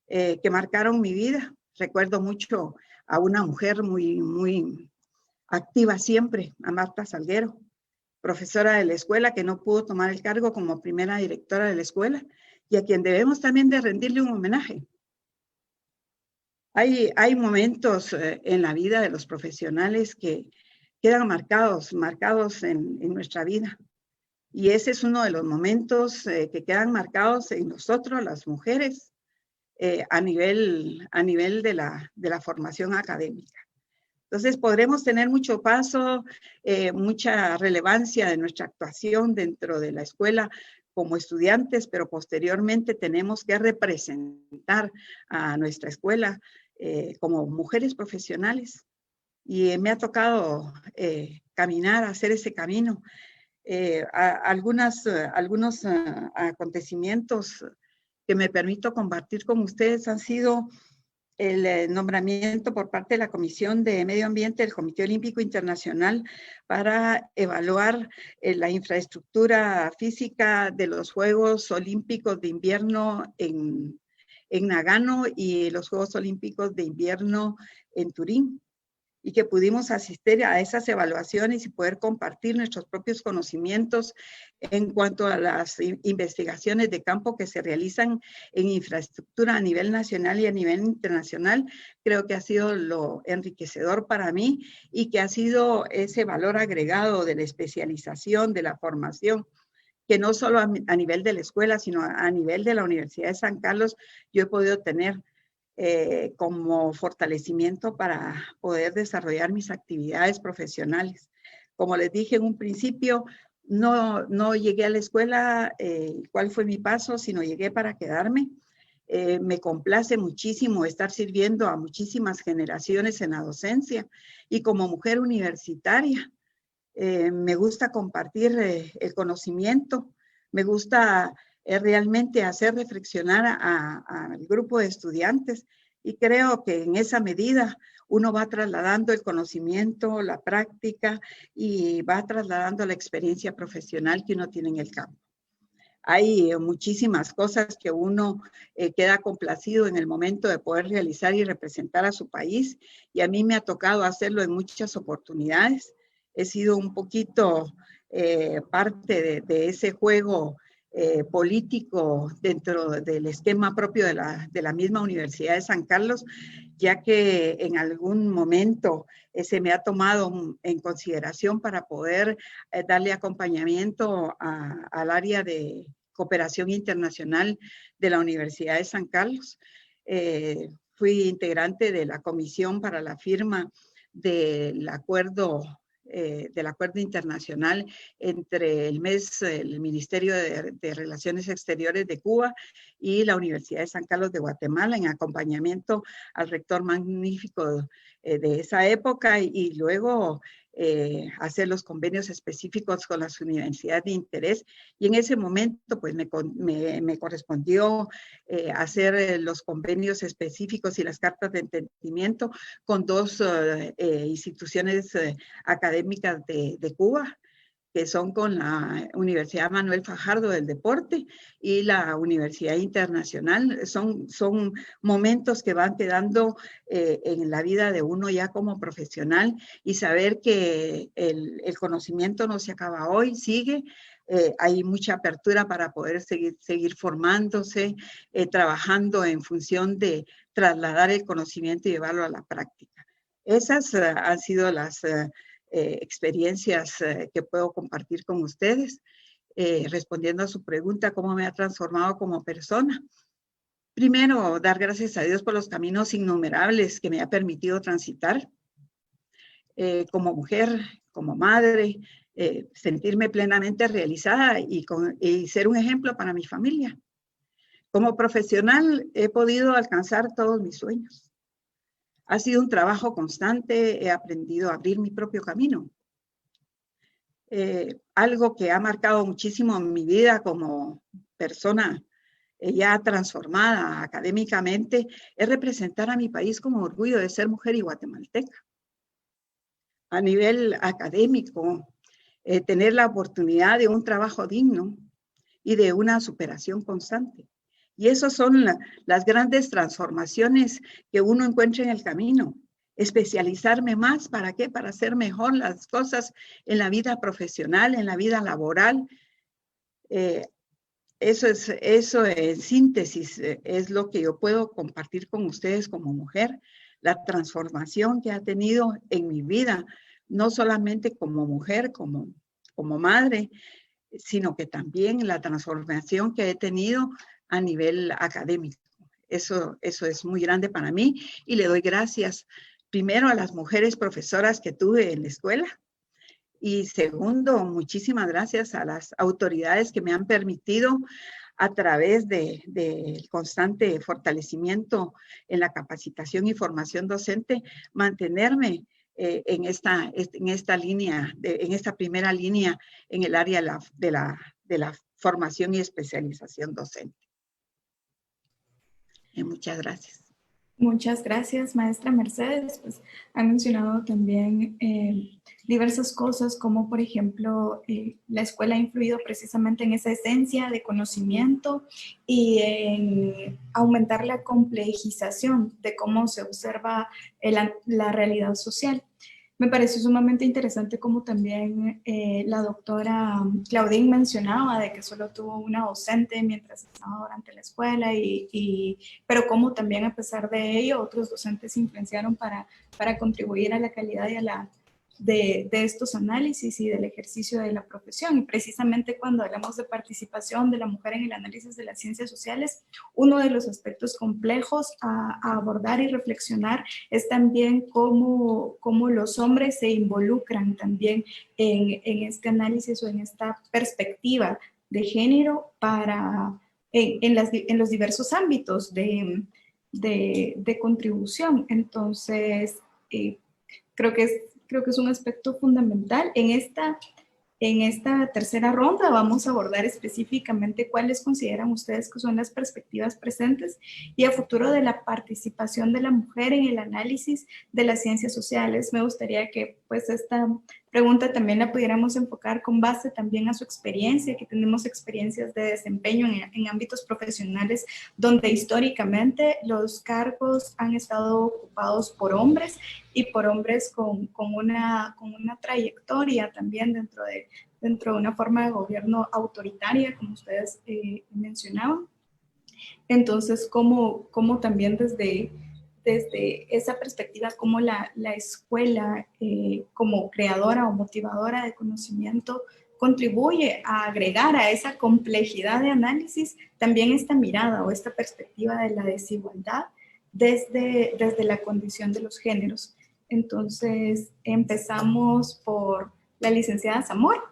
[SPEAKER 4] que marcaron mi vida. Recuerdo mucho a una mujer muy, muy activa siempre, a Marta Salguero, profesora de la escuela que no pudo tomar el cargo como primera directora de la escuela y a quien debemos también de rendirle un homenaje. Hay momentos en la vida de los profesionales que quedan marcados en nuestra vida. Y ese es uno de los momentos que quedan marcados en nosotros, las mujeres, a nivel de la formación académica. Entonces podremos tener mucho paso, mucha relevancia de nuestra actuación dentro de la escuela como estudiantes, pero posteriormente tenemos que representar a nuestra escuela como mujeres profesionales. Y me ha tocado caminar, hacer ese camino. Algunos acontecimientos que me permito compartir con ustedes han sido el nombramiento por parte de la Comisión de Medio Ambiente del Comité Olímpico Internacional para evaluar la infraestructura física de los Juegos Olímpicos de Invierno en Nagano y los Juegos Olímpicos de Invierno en Turín, y que pudimos asistir a esas evaluaciones y poder compartir nuestros propios conocimientos en cuanto a las investigaciones de campo que se realizan en infraestructura a nivel nacional y a nivel internacional. Creo que ha sido lo enriquecedor para mí y que ha sido ese valor agregado de la especialización, de la formación que no solo a nivel de la escuela, sino a nivel de la Universidad de San Carlos, yo he podido tener como fortalecimiento para poder desarrollar mis actividades profesionales. Como les dije en un principio, no llegué a la escuela, cuál fue mi paso, sino llegué para quedarme. Me complace muchísimo estar sirviendo a muchísimas generaciones en la docencia y como mujer universitaria. Me gusta compartir el conocimiento, me gusta realmente hacer reflexionar al grupo de estudiantes y creo que en esa medida uno va trasladando el conocimiento, la práctica y va trasladando la experiencia profesional que uno tiene en el campo. Hay muchísimas cosas que uno queda complacido en el momento de poder realizar y representar a su país y a mí me ha tocado hacerlo en muchas oportunidades. He sido un poquito parte de ese juego político dentro del esquema propio de la misma Universidad de San Carlos, ya que en algún momento se me ha tomado en consideración para poder darle acompañamiento al área de cooperación internacional de la Universidad de San Carlos. Fui integrante de la comisión para la firma del acuerdo internacional entre el Ministerio de Relaciones Exteriores de Cuba y la Universidad de San Carlos de Guatemala en acompañamiento al rector magnífico de esa época y luego hacer los convenios específicos con las universidades de interés y en ese momento pues me correspondió hacer los convenios específicos y las cartas de entendimiento con dos instituciones académicas de Cuba, que son con la Universidad Manuel Fajardo del Deporte y la Universidad Internacional. Son momentos que van quedando en la vida de uno ya como profesional y saber que el conocimiento no se acaba hoy, sigue. Hay mucha apertura para poder seguir formándose, trabajando en función de trasladar el conocimiento y llevarlo a la práctica. Esas han sido las experiencias que puedo compartir con ustedes. Respondiendo a su pregunta, ¿cómo me ha transformado como persona? Primero, dar gracias a Dios por los caminos innumerables que me ha permitido transitar. Como mujer, como madre, sentirme plenamente realizada y ser un ejemplo para mi familia. Como profesional, he podido alcanzar todos mis sueños. Ha sido un trabajo constante, he aprendido a abrir mi propio camino. Algo que ha marcado muchísimo mi vida como persona ya transformada académicamente es representar a mi país con orgullo de ser mujer y guatemalteca. A nivel académico, tener la oportunidad de un trabajo digno y de una superación constante. Y esas son las grandes transformaciones que uno encuentra en el camino. Especializarme más, ¿para qué? Para hacer mejor las cosas en la vida profesional, en la vida laboral. Eso en síntesis es lo que yo puedo compartir con ustedes como mujer. La transformación que ha tenido en mi vida, no solamente como mujer, como madre, sino que también la transformación que he tenido a nivel académico. Eso es muy grande para mí y le doy gracias primero a las mujeres profesoras que tuve en la escuela y segundo, muchísimas gracias a las autoridades que me han permitido a través del constante fortalecimiento en la capacitación y formación docente, mantenerme en esta línea, en esta primera línea en el área de la formación y especialización docente. Muchas gracias.
[SPEAKER 3] Muchas gracias, maestra Mercedes. Pues ha mencionado también diversas cosas, como por ejemplo, la escuela ha influido precisamente en esa esencia de conocimiento y en aumentar la complejización de cómo se observa la realidad social. Me pareció sumamente interesante como también la doctora Claudine mencionaba de que solo tuvo una docente mientras estaba durante la escuela, pero como también a pesar de ello otros docentes influenciaron para contribuir a la calidad de estos análisis y del ejercicio de la profesión. Y precisamente cuando hablamos de participación de la mujer en el análisis de las ciencias sociales, uno de los aspectos complejos a abordar y reflexionar es también cómo los hombres se involucran también en este análisis o en esta perspectiva de género en los diversos ámbitos de contribución. Entonces, creo que es un aspecto fundamental. En esta tercera ronda vamos a abordar específicamente cuáles consideran ustedes que son las perspectivas presentes y a futuro de la participación de la mujer en el análisis de las ciencias sociales. Me gustaría que pues esta pregunta también la pudiéramos enfocar con base también a su experiencia, que tenemos experiencias de desempeño en ámbitos profesionales donde históricamente los cargos han estado ocupados por hombres y por hombres con una trayectoria también dentro de una forma de gobierno autoritaria, como ustedes mencionaban. Entonces, ¿cómo también desde esa perspectiva, cómo la escuela como creadora o motivadora de conocimiento contribuye a agregar a esa complejidad de análisis también esta mirada o esta perspectiva de la desigualdad desde la condición de los géneros? Entonces, empezamos por la licenciada Zamora.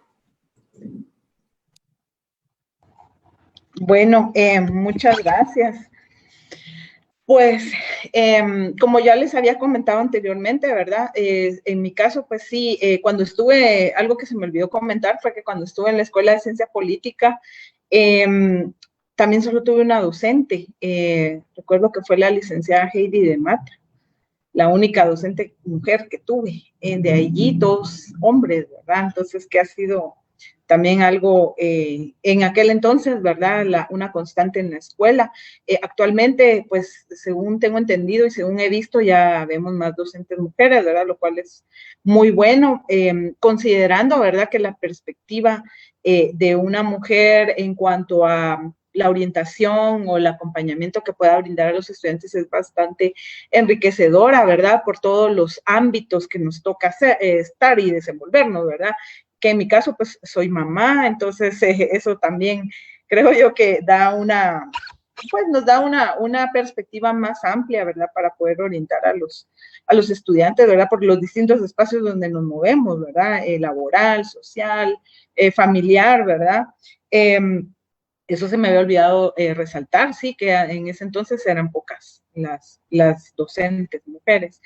[SPEAKER 7] Bueno, muchas gracias. Pues, como ya les había comentado anteriormente, ¿verdad? En mi caso, pues sí, cuando estuve, algo que se me olvidó comentar fue que cuando estuve en la Escuela de Ciencia Política, también solo tuve una docente. Recuerdo que fue la licenciada Heidi de Mata, la única docente mujer que tuve. De allí todos hombres, ¿verdad? Entonces, que ha sido también algo en aquel entonces, ¿verdad? Una constante en la escuela. Actualmente, pues, según tengo entendido y según he visto, ya vemos más docentes mujeres, ¿verdad? Lo cual es muy bueno, considerando, ¿verdad? Que la perspectiva de una mujer en cuanto a la orientación o el acompañamiento que pueda brindar a los estudiantes es bastante enriquecedora, ¿verdad? Por todos los ámbitos que nos toca estar y desenvolvernos, ¿verdad? Que en mi caso, pues, soy mamá, entonces eso también creo yo que nos da una perspectiva más amplia, ¿verdad? Para poder orientar a los estudiantes, ¿verdad? Por los distintos espacios donde nos movemos, ¿verdad? Laboral, social, familiar, ¿verdad? Eso se me había olvidado resaltar, sí, que en ese entonces eran pocas las docentes mujeres.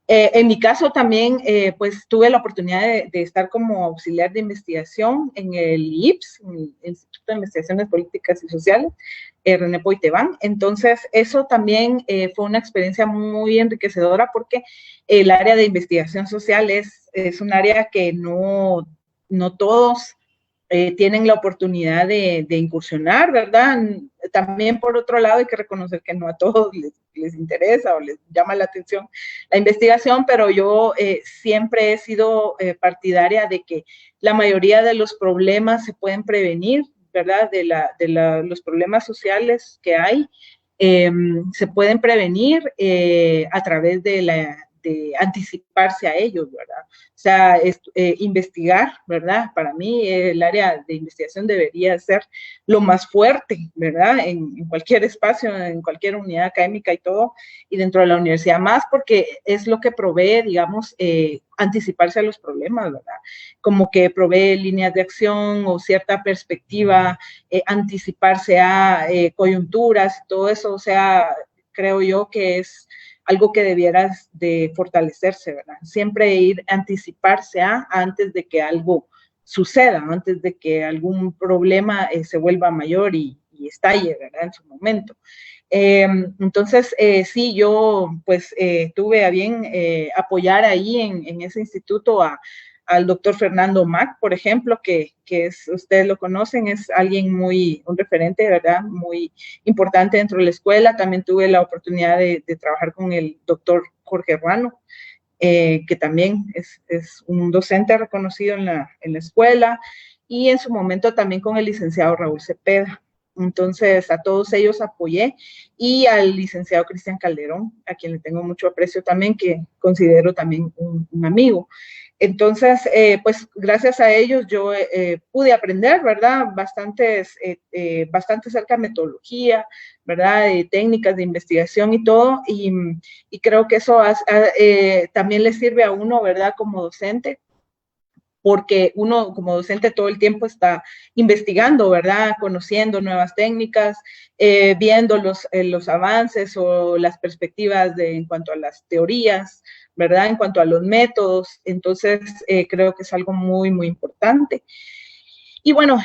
[SPEAKER 7] En mi caso también, pues tuve la oportunidad de estar como auxiliar de investigación en el IPS, el Instituto de Investigaciones Políticas y Sociales, René Poitevin. Entonces, eso también fue una experiencia muy enriquecedora porque el área de investigación social es un área que no todos tienen la oportunidad de incursionar, ¿verdad? También, por otro lado, hay que reconocer que no a todos les interesa o les llama la atención la investigación, pero yo siempre he sido partidaria de que la mayoría de los problemas se pueden prevenir, ¿verdad? Los problemas sociales que hay, se pueden prevenir a través de anticiparse a ellos, ¿verdad? O sea, investigar, ¿verdad? Para mí el área de investigación debería ser lo más fuerte, ¿verdad? En cualquier espacio, en cualquier unidad académica y todo, y dentro de la universidad más, porque es lo que provee, digamos, anticiparse a los problemas, ¿verdad? Como que provee líneas de acción o cierta perspectiva, anticiparse a coyunturas, todo eso, o sea, creo yo que es algo que debieras de fortalecerse, ¿verdad? Siempre anticiparse antes de que algo suceda, antes de que algún problema se vuelva mayor y estalle, ¿verdad? En su momento. Entonces, sí, yo pues tuve a bien apoyar ahí en ese instituto al doctor Fernando Mac, por ejemplo, que ustedes lo conocen, es alguien un referente, ¿verdad? Muy importante dentro de la escuela. También tuve la oportunidad de trabajar con el doctor Jorge Ruano, que también es un docente reconocido en la escuela, y en su momento también con el licenciado Raúl Cepeda. Entonces, a todos ellos apoyé, y al licenciado Cristian Calderón, a quien le tengo mucho aprecio también, que considero también un amigo. Entonces, pues gracias a ellos yo pude aprender, ¿verdad? Bastante acerca de metodología, ¿verdad? De técnicas de investigación y todo, y creo que eso también le sirve a uno, ¿verdad? Como docente, porque uno como docente todo el tiempo está investigando, ¿verdad? Conociendo nuevas técnicas, viendo los avances o las perspectivas en cuanto a las teorías, ¿verdad? En cuanto a los métodos. Entonces, creo que es algo muy, muy importante. Y bueno,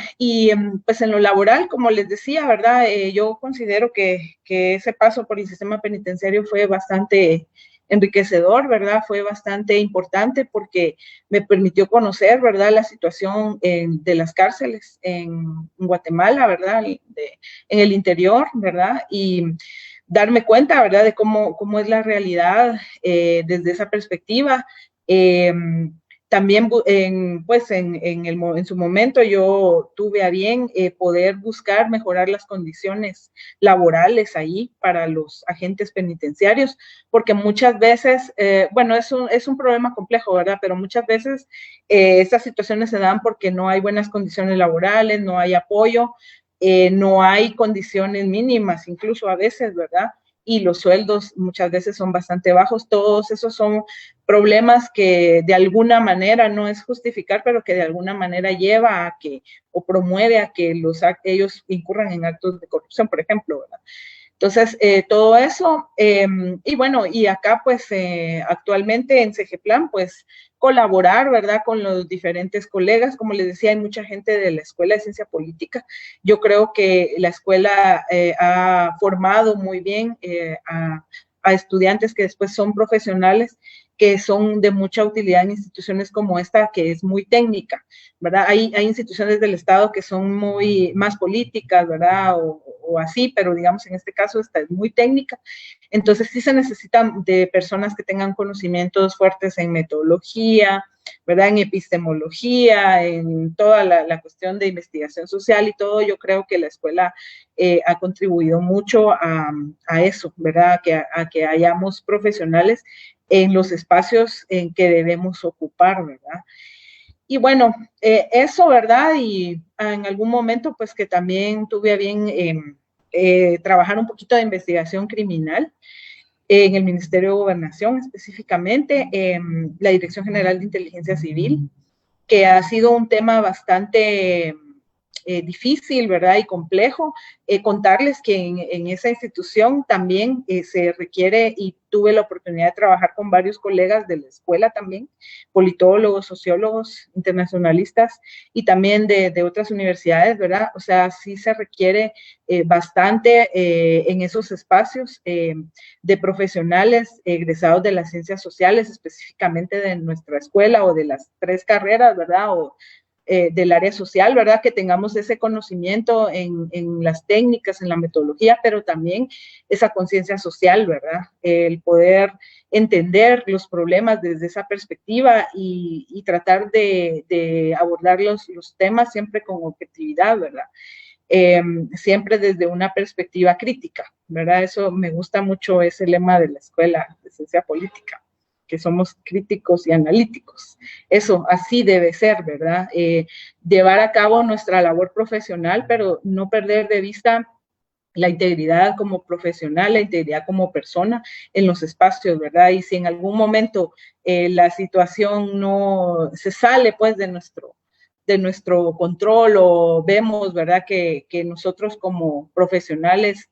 [SPEAKER 7] pues en lo laboral, como les decía, ¿verdad? Yo considero que ese paso por el sistema penitenciario fue bastante enriquecedor, ¿verdad? Fue bastante importante porque me permitió conocer, ¿verdad? La situación de las cárceles en Guatemala, ¿verdad? En el interior, ¿verdad? Y darme cuenta, ¿verdad? De cómo es la realidad desde esa perspectiva. También, pues, en su momento yo tuve a bien poder buscar mejorar las condiciones laborales ahí para los agentes penitenciarios, porque muchas veces, bueno, es un problema complejo, ¿verdad? Pero muchas veces estas situaciones se dan porque no hay buenas condiciones laborales, no hay apoyo, no hay condiciones mínimas, incluso a veces, ¿verdad? Y los sueldos muchas veces son bastante bajos. Todos esos son problemas que de alguna manera, no es justificar, pero que de alguna manera lleva a que, o promueve a que ellos incurran en actos de corrupción, por ejemplo, ¿verdad? Entonces, todo eso, y bueno, y acá pues actualmente en CEGEPLAN, pues colaborar, ¿verdad? Con los diferentes colegas, como les decía, hay mucha gente de la Escuela de Ciencia Política. Yo creo que la escuela ha formado muy bien a estudiantes que después son profesionales, que son de mucha utilidad en instituciones como esta, que es muy técnica, ¿verdad? Hay instituciones del Estado que son más políticas, ¿verdad? O así, pero digamos en este caso esta es muy técnica. Entonces sí se necesitan de personas que tengan conocimientos fuertes en metodología, ¿verdad? En epistemología, en toda la cuestión de investigación social y todo. Yo creo que la escuela ha contribuido mucho a eso, ¿verdad? A que hayamos profesionales en los espacios en que debemos ocupar, ¿verdad? Y bueno, eso, ¿verdad? Y en algún momento, pues que también tuve a bien trabajar un poquito de investigación criminal en el Ministerio de Gobernación, específicamente en la Dirección General de Inteligencia Civil, que ha sido un tema bastante difícil, ¿verdad? Y complejo. Contarles que en esa institución también se requiere, y tuve la oportunidad de trabajar con varios colegas de la escuela también, politólogos, sociólogos, internacionalistas, y también de otras universidades, ¿verdad? O sea, sí se requiere bastante en esos espacios de profesionales egresados de las ciencias sociales, específicamente de nuestra escuela o de las 3 carreras, ¿verdad? O del área social, ¿verdad? Que tengamos ese conocimiento en las técnicas, en la metodología, pero también esa conciencia social, ¿verdad? El poder entender los problemas desde esa perspectiva y tratar de abordar los temas siempre con objetividad, ¿verdad? Siempre desde una perspectiva crítica, ¿verdad? Eso me gusta mucho, ese lema de la Escuela de Ciencia Política, que somos críticos y analíticos. Eso, así debe ser, ¿verdad? Llevar a cabo nuestra labor profesional, pero no perder de vista la integridad como profesional, la integridad como persona en los espacios, ¿verdad? Y si en algún momento la situación no se sale, pues, de nuestro control, o vemos, ¿verdad?, que nosotros como profesionales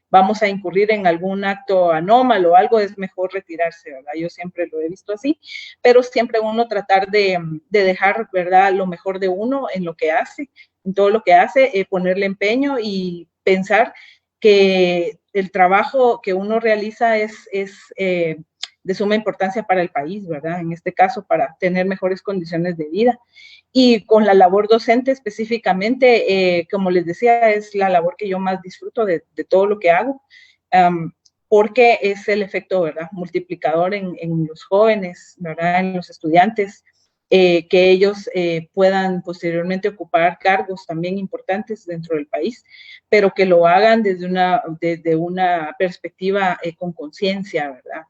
[SPEAKER 7] vamos a incurrir en algún acto anómalo o algo, es mejor retirarse, ¿verdad? Yo siempre lo he visto así, pero siempre uno tratar de dejar, ¿verdad?, lo mejor de uno en lo que hace, en todo lo que hace, ponerle empeño y pensar que el trabajo que uno realiza es de suma importancia para el país, ¿verdad? En este caso, para tener mejores condiciones de vida. Y con la labor docente específicamente, como les decía, es la labor que yo más disfruto de todo lo que hago, porque es el efecto, ¿verdad?, multiplicador en los jóvenes, ¿verdad?, en los estudiantes, que ellos puedan posteriormente ocupar cargos también importantes dentro del país, pero que lo hagan desde una perspectiva con conciencia, ¿verdad?,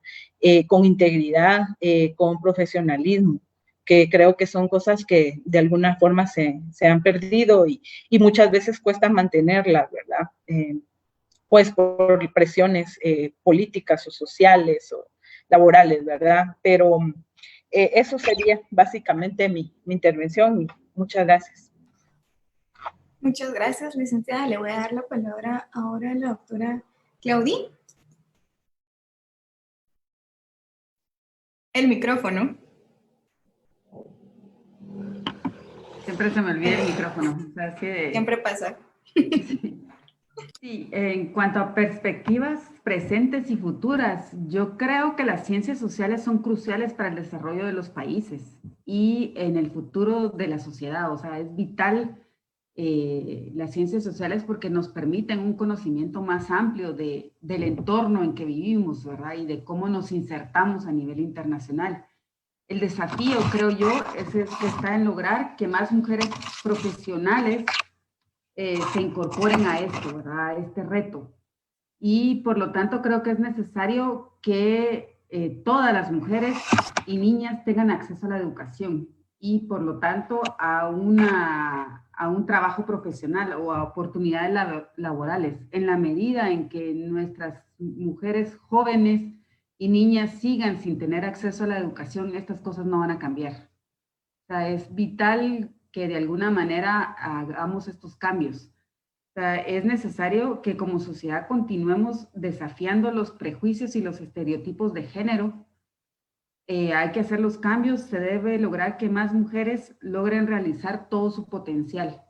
[SPEAKER 7] con integridad, con profesionalismo. que creo que son cosas que de alguna forma se han perdido y muchas veces cuesta mantenerlas, ¿verdad? Pues por presiones políticas o sociales o laborales, ¿verdad? Pero eso sería básicamente mi intervención. Muchas gracias.
[SPEAKER 3] Muchas gracias, licenciada. Le voy a dar la palabra ahora a la doctora Claudine. El micrófono.
[SPEAKER 6] Siempre se me olvida el micrófono. O sea,
[SPEAKER 3] Siempre pasa.
[SPEAKER 6] Sí, en cuanto a perspectivas presentes y futuras, yo creo que las ciencias sociales son cruciales para el desarrollo de los países y en el futuro de la sociedad. O sea, es vital las ciencias sociales porque nos permiten un conocimiento más amplio del entorno en que vivimos, ¿verdad? Y de cómo nos insertamos a nivel internacional. El desafío, creo yo, está en lograr que más mujeres profesionales se incorporen a esto, ¿verdad? A este reto. Y por lo tanto creo que es necesario que todas las mujeres y niñas tengan acceso a la educación y por lo tanto a un trabajo profesional o a oportunidades laborales, en la medida en que nuestras mujeres jóvenes y niñas sigan sin tener acceso a la educación, estas cosas no van a cambiar. O sea, es vital que de alguna manera hagamos estos cambios. O sea, es necesario que como sociedad continuemos desafiando los prejuicios y los estereotipos de género. Hay que hacer los cambios, se debe lograr que más mujeres logren realizar todo su potencial.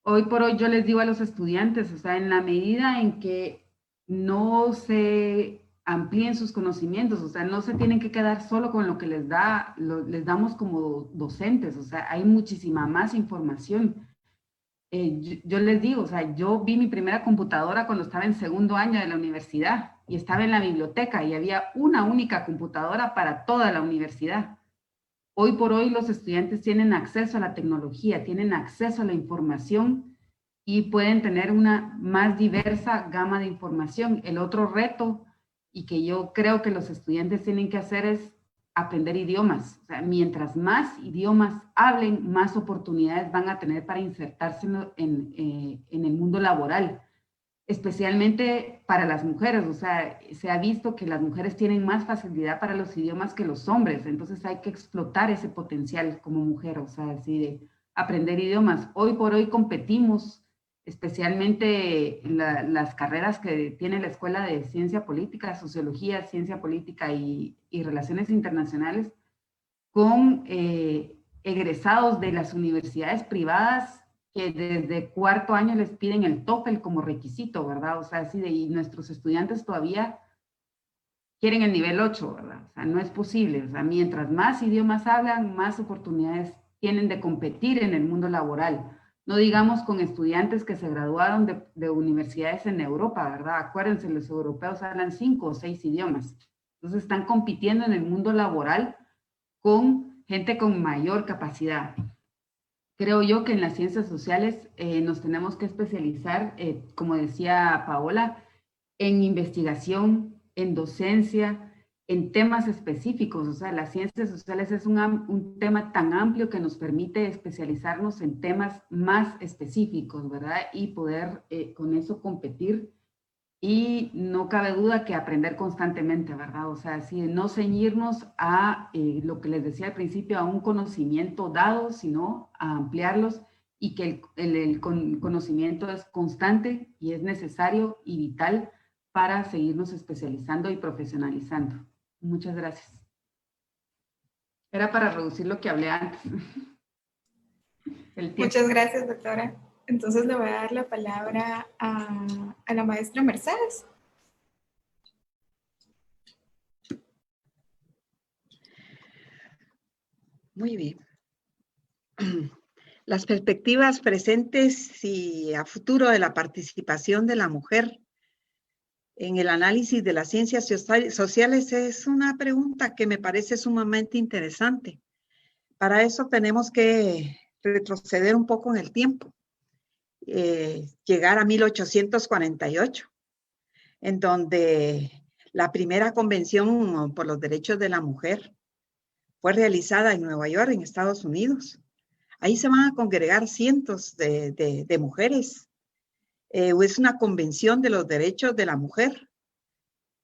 [SPEAKER 6] Hoy por hoy yo les digo a los estudiantes, o sea, en la medida en que no se amplíen sus conocimientos, o sea, no se tienen que quedar solo con lo que les damos como docentes, o sea, hay muchísima más información. Yo les digo, o sea, yo vi mi primera computadora cuando estaba en segundo año de la universidad y estaba en la biblioteca y había una única computadora para toda la universidad. Hoy por hoy los estudiantes tienen acceso a la tecnología, tienen acceso a la información y pueden tener una más diversa gama de información. El otro reto y que yo creo que los estudiantes tienen que hacer es aprender idiomas. O sea, mientras más idiomas hablen, más oportunidades van a tener para insertarse en el mundo laboral, especialmente para las mujeres. O sea, se ha visto que las mujeres tienen más facilidad para los idiomas que los hombres, entonces hay que explotar ese potencial como mujer, o sea, así de aprender idiomas. Hoy por hoy competimos, especialmente en las carreras que tiene la Escuela de Ciencia Política, Sociología, Ciencia Política y Relaciones Internacionales, con egresados de las universidades privadas que desde cuarto año les piden el TOEFL como requisito, ¿verdad? O sea, así de, y nuestros estudiantes todavía quieren el nivel 8, ¿verdad? O sea, no es posible. O sea, mientras más idiomas hablan, más oportunidades tienen de competir en el mundo laboral. No digamos con estudiantes que se graduaron de universidades en Europa, ¿verdad? Acuérdense, los europeos hablan 5 o 6 idiomas. Entonces están compitiendo en el mundo laboral con gente con mayor capacidad. Creo yo que en las ciencias sociales nos tenemos que especializar, como decía Paola, en investigación, en docencia, en temas específicos. O sea, las ciencias sociales es un tema tan amplio que nos permite especializarnos en temas más específicos, ¿verdad? Y poder con eso competir. Y no cabe duda que aprender constantemente, ¿verdad? O sea, sí, no ceñirnos a lo que les decía al principio, a un conocimiento dado, sino a ampliarlos y que el conocimiento es constante y es necesario y vital para seguirnos especializando y profesionalizando. Muchas gracias. Era para reducir lo que hablé antes.
[SPEAKER 3] Muchas gracias, doctora. Entonces le voy a dar la palabra a la maestra Mercedes.
[SPEAKER 4] Muy bien. Las perspectivas presentes y a futuro de la participación de la mujer en el análisis de las ciencias sociales es una pregunta que me parece sumamente interesante. Para eso tenemos que retroceder un poco en el tiempo. Llegar a 1848, en donde la primera convención por los derechos de la mujer Fue realizada en Nueva York, en Estados Unidos. Ahí se van a congregar cientos de mujeres. Es una convención de los derechos de la mujer,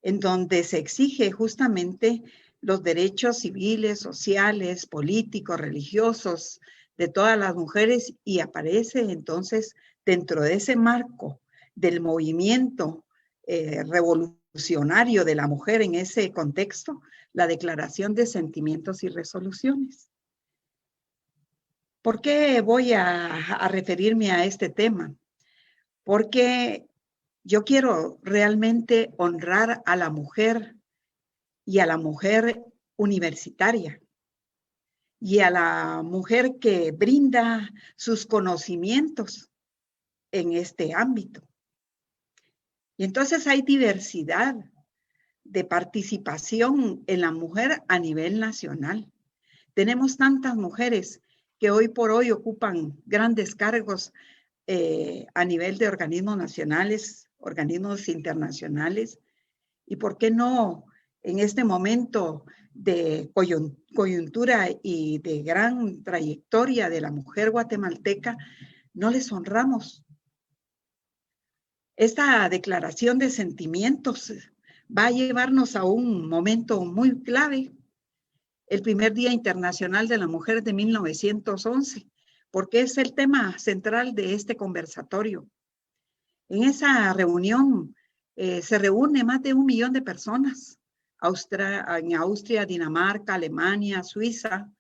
[SPEAKER 4] en donde se exige justamente los derechos civiles, sociales, políticos, religiosos de todas las mujeres, y aparece entonces dentro de ese marco del movimiento revolucionario de la mujer en ese contexto, la Declaración de Sentimientos y Resoluciones. ¿Por qué voy a referirme a este tema? Porque yo quiero realmente honrar a la mujer y a la mujer universitaria y a la mujer que brinda sus conocimientos en este ámbito. Y entonces hay diversidad de participación en la mujer a nivel nacional. Tenemos tantas mujeres que hoy por hoy ocupan grandes cargos a nivel de organismos nacionales, organismos internacionales, y por qué no en este momento de coyuntura y de gran trayectoria de la mujer guatemalteca, no les honramos. Esta declaración de sentimientos va a llevarnos a un momento muy clave, el primer Día Internacional de la Mujer de 1911, porque es el tema central de este conversatorio. En esa reunión se reúne más de 1 millón de personas, en Austria, Dinamarca, Alemania, Suiza,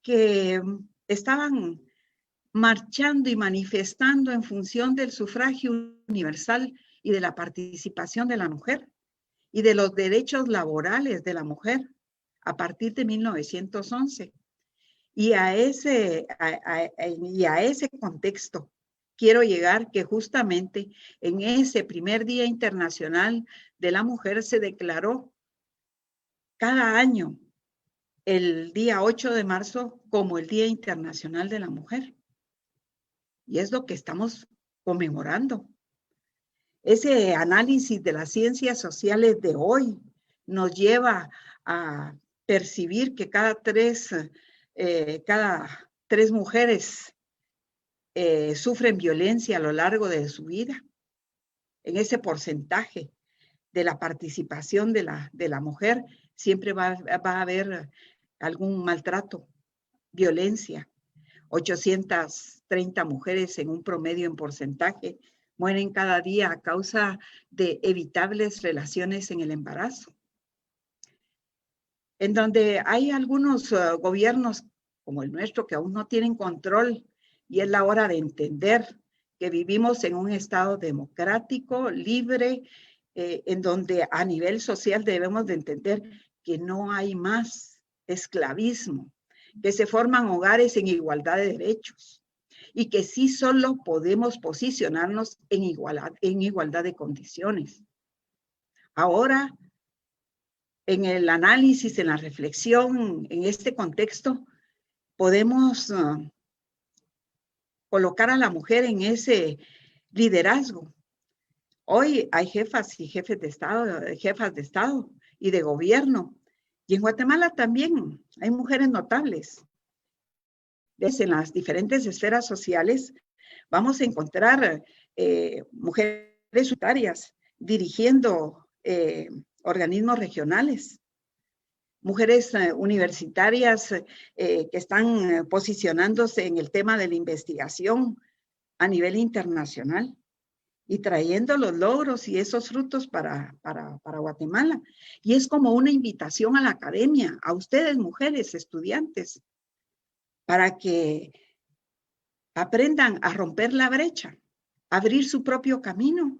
[SPEAKER 4] que estaban marchando y manifestando en función del sufragio universal y de la participación de la mujer y de los derechos laborales de la mujer a partir de 1911. Y a ese contexto quiero llegar, que justamente en ese primer Día Internacional de la Mujer se declaró cada año el día 8 de marzo como el Día Internacional de la Mujer. Y es lo que estamos conmemorando. Ese análisis de las ciencias sociales de hoy nos lleva a percibir que cada tres mujeres sufren violencia a lo largo de su vida. En ese porcentaje de la participación de la mujer siempre va a haber algún maltrato, violencia. 830 mujeres en un promedio en porcentaje mueren cada día a causa de evitables relaciones en el embarazo. En donde hay algunos gobiernos como el nuestro que aún no tienen control, y es la hora de entender que vivimos en un estado democrático, libre, en donde a nivel social debemos de entender que no hay más esclavismo, que se forman hogares en igualdad de derechos y que sí solo podemos posicionarnos en igualdad de condiciones. Ahora, en el análisis, en la reflexión, en este contexto, podemos colocar a la mujer en ese liderazgo. Hoy hay jefas y jefas de Estado y de gobierno. Y en Guatemala también hay mujeres notables. En las diferentes esferas sociales vamos a encontrar mujeres unitarias dirigiendo organismos regionales, mujeres universitarias que están posicionándose en el tema de la investigación a nivel internacional y trayendo los logros y esos frutos para Guatemala. Y es como una invitación a la academia, a ustedes mujeres, estudiantes, para que aprendan a romper la brecha, abrir su propio camino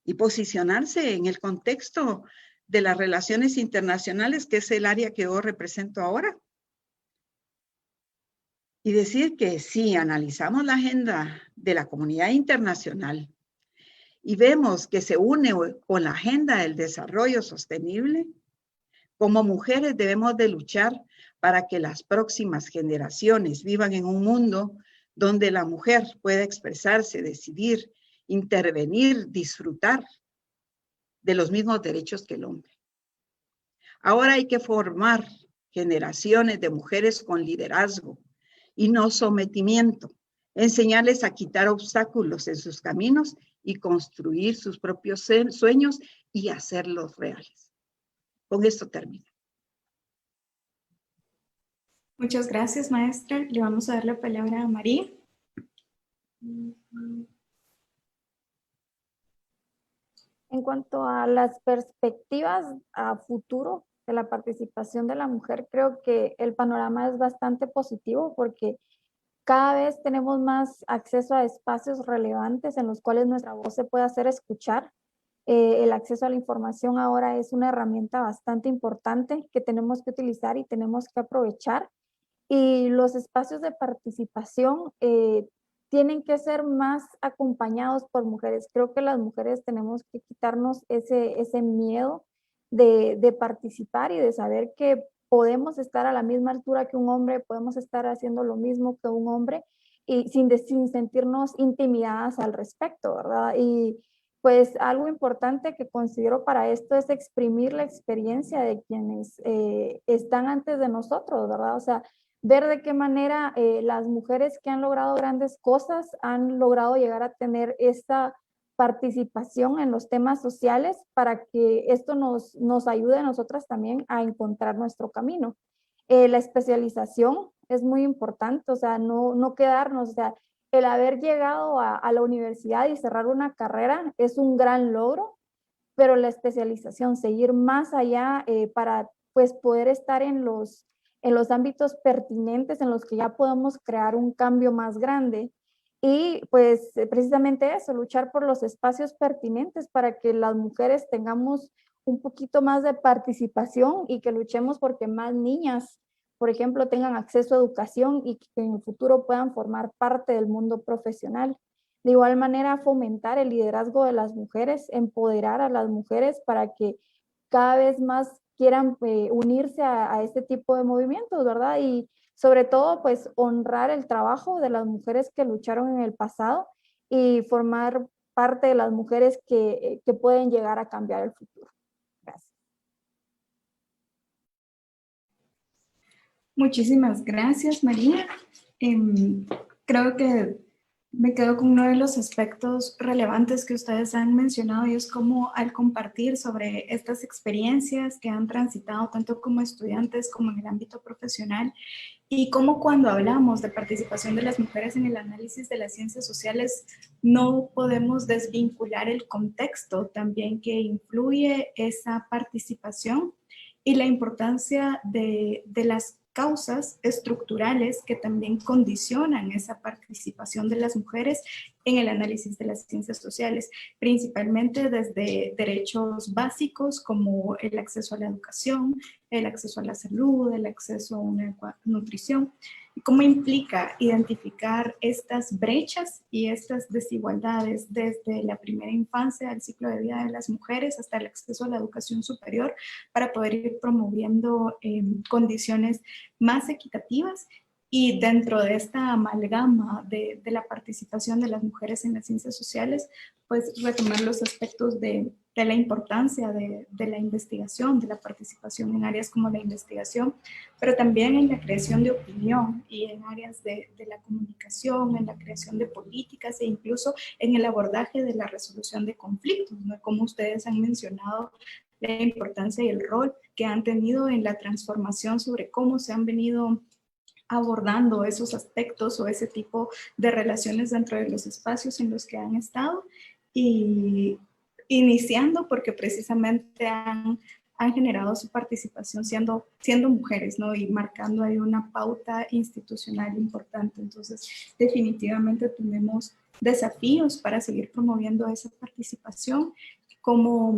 [SPEAKER 4] y posicionarse en el contexto de las relaciones internacionales, que es el área que yo represento ahora. Y decir que si analizamos la agenda de la comunidad internacional y vemos que se une con la agenda del desarrollo sostenible, como mujeres debemos de luchar para que las próximas generaciones vivan en un mundo donde la mujer pueda expresarse, decidir, intervenir, disfrutar de los mismos derechos que el hombre. Ahora hay que formar generaciones de mujeres con liderazgo y no sometimiento, enseñarles a quitar obstáculos en sus caminos y construir sus propios sueños y hacerlos reales. Con esto termino.
[SPEAKER 3] Muchas gracias, maestra. Le vamos a dar la palabra a María.
[SPEAKER 5] En cuanto a las perspectivas a futuro de la participación de la mujer, creo que el panorama es bastante positivo porque cada vez tenemos más acceso a espacios relevantes en los cuales nuestra voz se puede hacer escuchar. El acceso a la información ahora es una herramienta bastante importante que tenemos que utilizar y tenemos que aprovechar. Y los espacios de participación tienen que ser más acompañados por mujeres. Creo que las mujeres tenemos que quitarnos ese miedo de participar y de saber que podemos estar a la misma altura que un hombre, podemos estar haciendo lo mismo que un hombre y sin sentirnos intimidadas al respecto, ¿verdad? Y pues algo importante que considero para esto es exprimir la experiencia de quienes están antes de nosotros, ¿verdad? O sea, ver de qué manera las mujeres que han logrado grandes cosas han logrado llegar a tener esta participación en los temas sociales para que esto nos ayude a nosotras también a encontrar nuestro camino. La especialización es muy importante, o sea, no quedarnos, o sea, el haber llegado a la universidad y cerrar una carrera es un gran logro, pero la especialización, seguir más allá para pues poder estar en los ámbitos pertinentes en los que ya podemos crear un cambio más grande. Y pues precisamente eso, luchar por los espacios pertinentes para que las mujeres tengamos un poquito más de participación y que luchemos porque más niñas, por ejemplo, tengan acceso a educación y que en el futuro puedan formar parte del mundo profesional. De igual manera, fomentar el liderazgo de las mujeres, empoderar a las mujeres para que cada vez más quieran unirse a este tipo de movimientos, ¿verdad? Y sobre todo, pues, honrar el trabajo de las mujeres que lucharon en el pasado y formar parte de las mujeres que pueden llegar a cambiar el futuro. Gracias.
[SPEAKER 3] Muchísimas gracias, María. Creo que me quedo con uno de los aspectos relevantes que ustedes han mencionado y es cómo al compartir sobre estas experiencias que han transitado tanto como estudiantes como en el ámbito profesional y cómo cuando hablamos de participación de las mujeres en el análisis de las ciencias sociales no podemos desvincular el contexto también que influye esa participación y la importancia de las causas estructurales que también condicionan esa participación de las mujeres en el análisis de las ciencias sociales, principalmente desde derechos básicos como el acceso a la educación, el acceso a la salud, el acceso a una nutrición, y cómo implica identificar estas brechas y estas desigualdades desde la primera infancia del ciclo de vida de las mujeres hasta el acceso a la educación superior para poder ir promoviendo condiciones más equitativas. Y dentro de esta amalgama de la participación de las mujeres en las ciencias sociales, pues retomar los aspectos de la importancia de la investigación, de la participación en áreas como la investigación, pero también en la creación de opinión y en áreas de la comunicación, en la creación de políticas e incluso en el abordaje de la resolución de conflictos, ¿no? Como ustedes han mencionado, la importancia y el rol que han tenido en la transformación sobre cómo se han venido abordando esos aspectos o ese tipo de relaciones dentro de los espacios en los que han estado y iniciando porque precisamente han generado su participación siendo mujeres, ¿no? Y marcando ahí una pauta institucional importante. Entonces, definitivamente tenemos desafíos para seguir promoviendo esa participación, como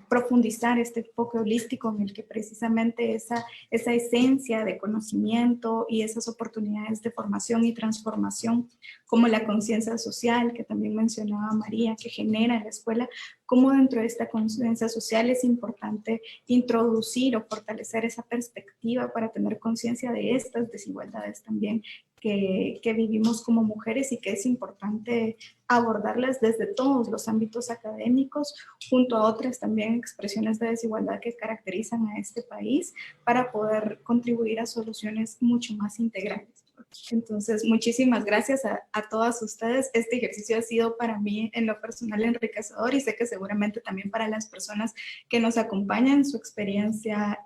[SPEAKER 3] profundizar este enfoque holístico en el que precisamente esa esencia de conocimiento y esas oportunidades de formación y transformación, como la conciencia social que también mencionaba María, que genera en la escuela, como dentro de esta conciencia social es importante introducir o fortalecer esa perspectiva para tener conciencia de estas desigualdades también que vivimos como mujeres y que es importante abordarlas desde todos los ámbitos académicos, junto a otras también expresiones de desigualdad que caracterizan a este país, para poder contribuir a soluciones mucho más integrales. Entonces, muchísimas gracias a todas ustedes. Este ejercicio ha sido para mí en lo personal enriquecedor y sé que seguramente también para las personas que nos acompañan, su experiencia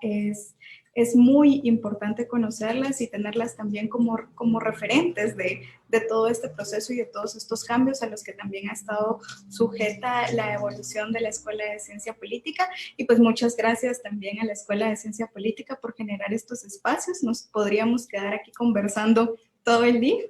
[SPEAKER 3] es muy importante conocerlas y tenerlas también como referentes de todo este proceso y de todos estos cambios a los que también ha estado sujeta la evolución de la Escuela de Ciencia Política. Y pues muchas gracias también a la Escuela de Ciencia Política por generar estos espacios. Nos podríamos quedar aquí conversando todo el día,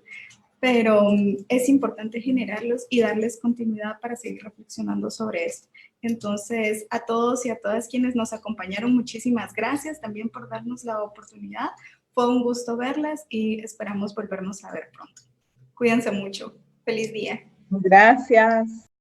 [SPEAKER 3] pero es importante generarlos y darles continuidad para seguir reflexionando sobre esto. Entonces, a todos y a todas quienes nos acompañaron, muchísimas gracias también por darnos la oportunidad. Fue un gusto verlas y esperamos volvernos a ver pronto. Cuídense mucho. Feliz día.
[SPEAKER 7] Gracias.